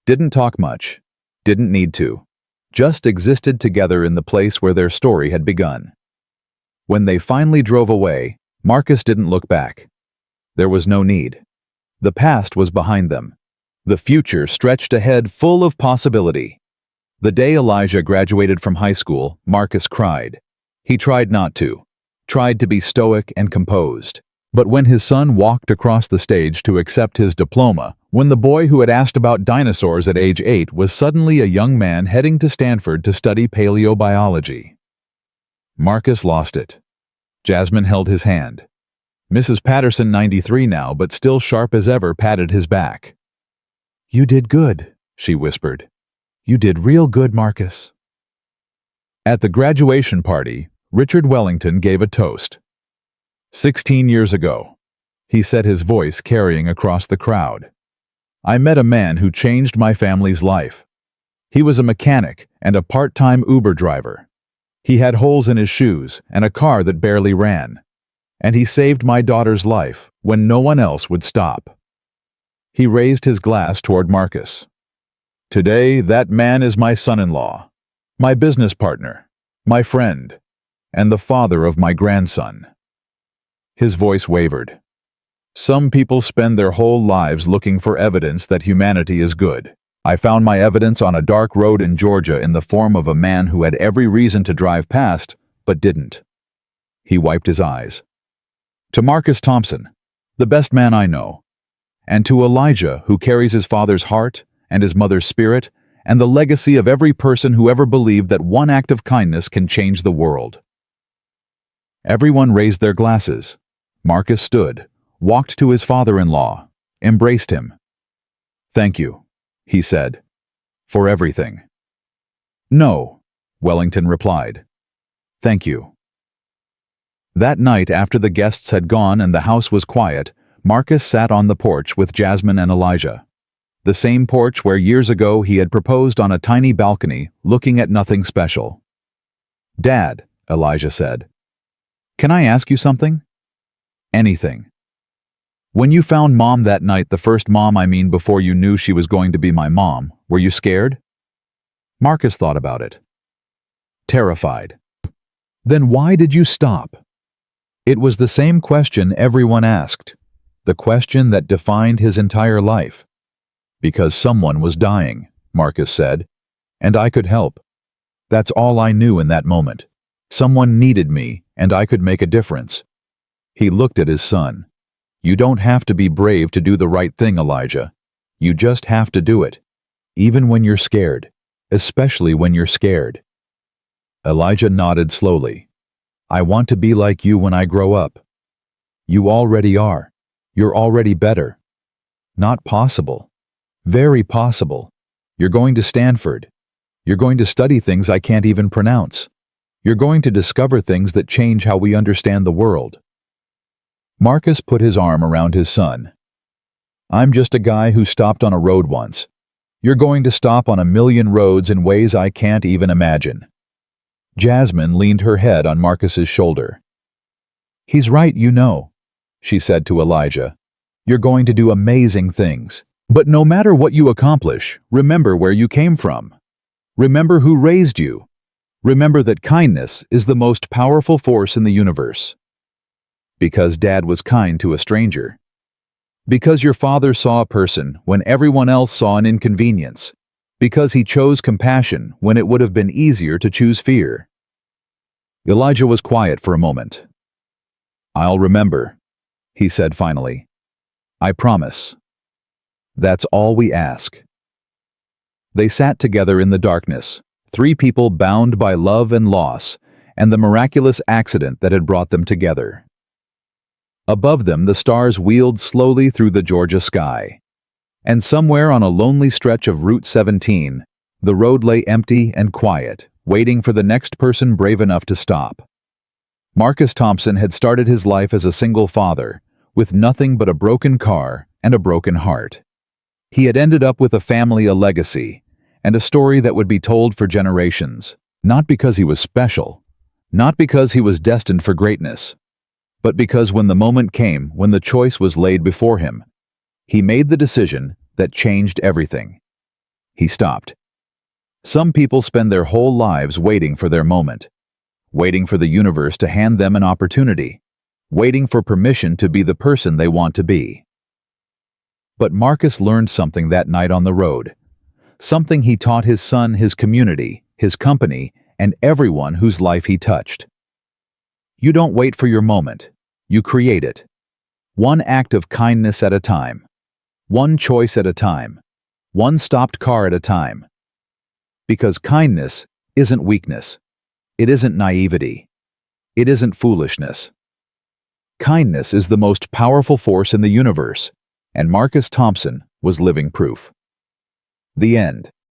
Didn't talk much. Didn't need to. Just existed together in the place where their story had begun. When they finally drove away, Marcus didn't look back. There was no need. The past was behind them. The future stretched ahead, full of possibility. The day Elijah graduated from high school, Marcus cried. He tried not to. Tried to be stoic and composed. But when his son walked across the stage to accept his diploma, when the boy who had asked about dinosaurs at age 8 was suddenly a young man heading to Stanford to study paleobiology, Marcus lost it. Jasmine held his hand. Mrs. Patterson, 93 now, but still sharp as ever, patted his back. "You did good," she whispered. "You did real good, Marcus." At the graduation party, Richard Wellington gave a toast. 16 years ago, he said, his voice carrying across the crowd, "I met a man who changed my family's life. He was a mechanic and a part-time Uber driver. He had holes in his shoes and a car that barely ran. And he saved my daughter's life when no one else would stop." He raised his glass toward Marcus. "Today, that man is my son-in-law, my business partner, my friend, and the father of my grandson." His voice wavered. "Some people spend their whole lives looking for evidence that humanity is good. I found my evidence on a dark road in Georgia in the form of a man who had every reason to drive past, but didn't." He wiped his eyes. "To Marcus Thompson, the best man I know, and to Elijah, who carries his father's heart and his mother's spirit, and the legacy of every person who ever believed that one act of kindness can change the world." Everyone raised their glasses. Marcus stood, walked to his father-in-law, embraced him. "Thank you," he said, "for everything." "No," Wellington replied. "Thank you." That night, after the guests had gone and the house was quiet, Marcus sat on the porch with Jasmine and Elijah. The same porch where years ago he had proposed on a tiny balcony, looking at nothing special. "Dad," Elijah said, "can I ask you something?" "Anything." "When you found Mom that night, the first Mom, I mean before you knew she was going to be my mom, were you scared?" Marcus thought about it. "Terrified." "Then why did you stop?" It was the same question everyone asked, the question that defined his entire life. "Because someone was dying," Marcus said, "and I could help. That's all I knew in that moment. Someone needed me, and I could make a difference." He looked at his son. "You don't have to be brave to do the right thing, Elijah. You just have to do it, even when you're scared, especially when you're scared." Elijah nodded slowly. "I want to be like you when I grow up." "You already are. You're already better." "Not possible." "Very possible. You're going to Stanford. You're going to study things I can't even pronounce. You're going to discover things that change how we understand the world." Marcus put his arm around his son. "I'm just a guy who stopped on a road once. You're going to stop on a million roads in ways I can't even imagine." Jasmine leaned her head on Marcus's shoulder. "He's right, you know," she said to Elijah. "You're going to do amazing things. But no matter what you accomplish, remember where you came from. Remember who raised you. Remember that kindness is the most powerful force in the universe." Because Dad was kind to a stranger. Because your father saw a person when everyone else saw an inconvenience. Because he chose compassion when it would have been easier to choose fear. Elijah was quiet for a moment. "I'll remember," he said finally. "I promise. That's all we ask." They sat together in the darkness, three people bound by love and loss, and the miraculous accident that had brought them together. Above them, the stars wheeled slowly through the Georgia sky. And somewhere on a lonely stretch of Route 17, the road lay empty and quiet, waiting for the next person brave enough to stop. Marcus Thompson had started his life as a single father, with nothing but a broken car and a broken heart. He had ended up with a family, a legacy, and a story that would be told for generations, not because he was special, not because he was destined for greatness, but because when the moment came, when the choice was laid before him, he made the decision that changed everything. He stopped. Some people spend their whole lives waiting for their moment, waiting for the universe to hand them an opportunity, waiting for permission to be the person they want to be. But Marcus learned something that night on the road, something he taught his son, his community, his company, and everyone whose life he touched. You don't wait for your moment, you create it. One act of kindness at a time. One choice at a time. One stopped car at a time. Because kindness isn't weakness. It isn't naivety. It isn't foolishness. Kindness is the most powerful force in the universe, and Marcus Thompson was living proof. The end.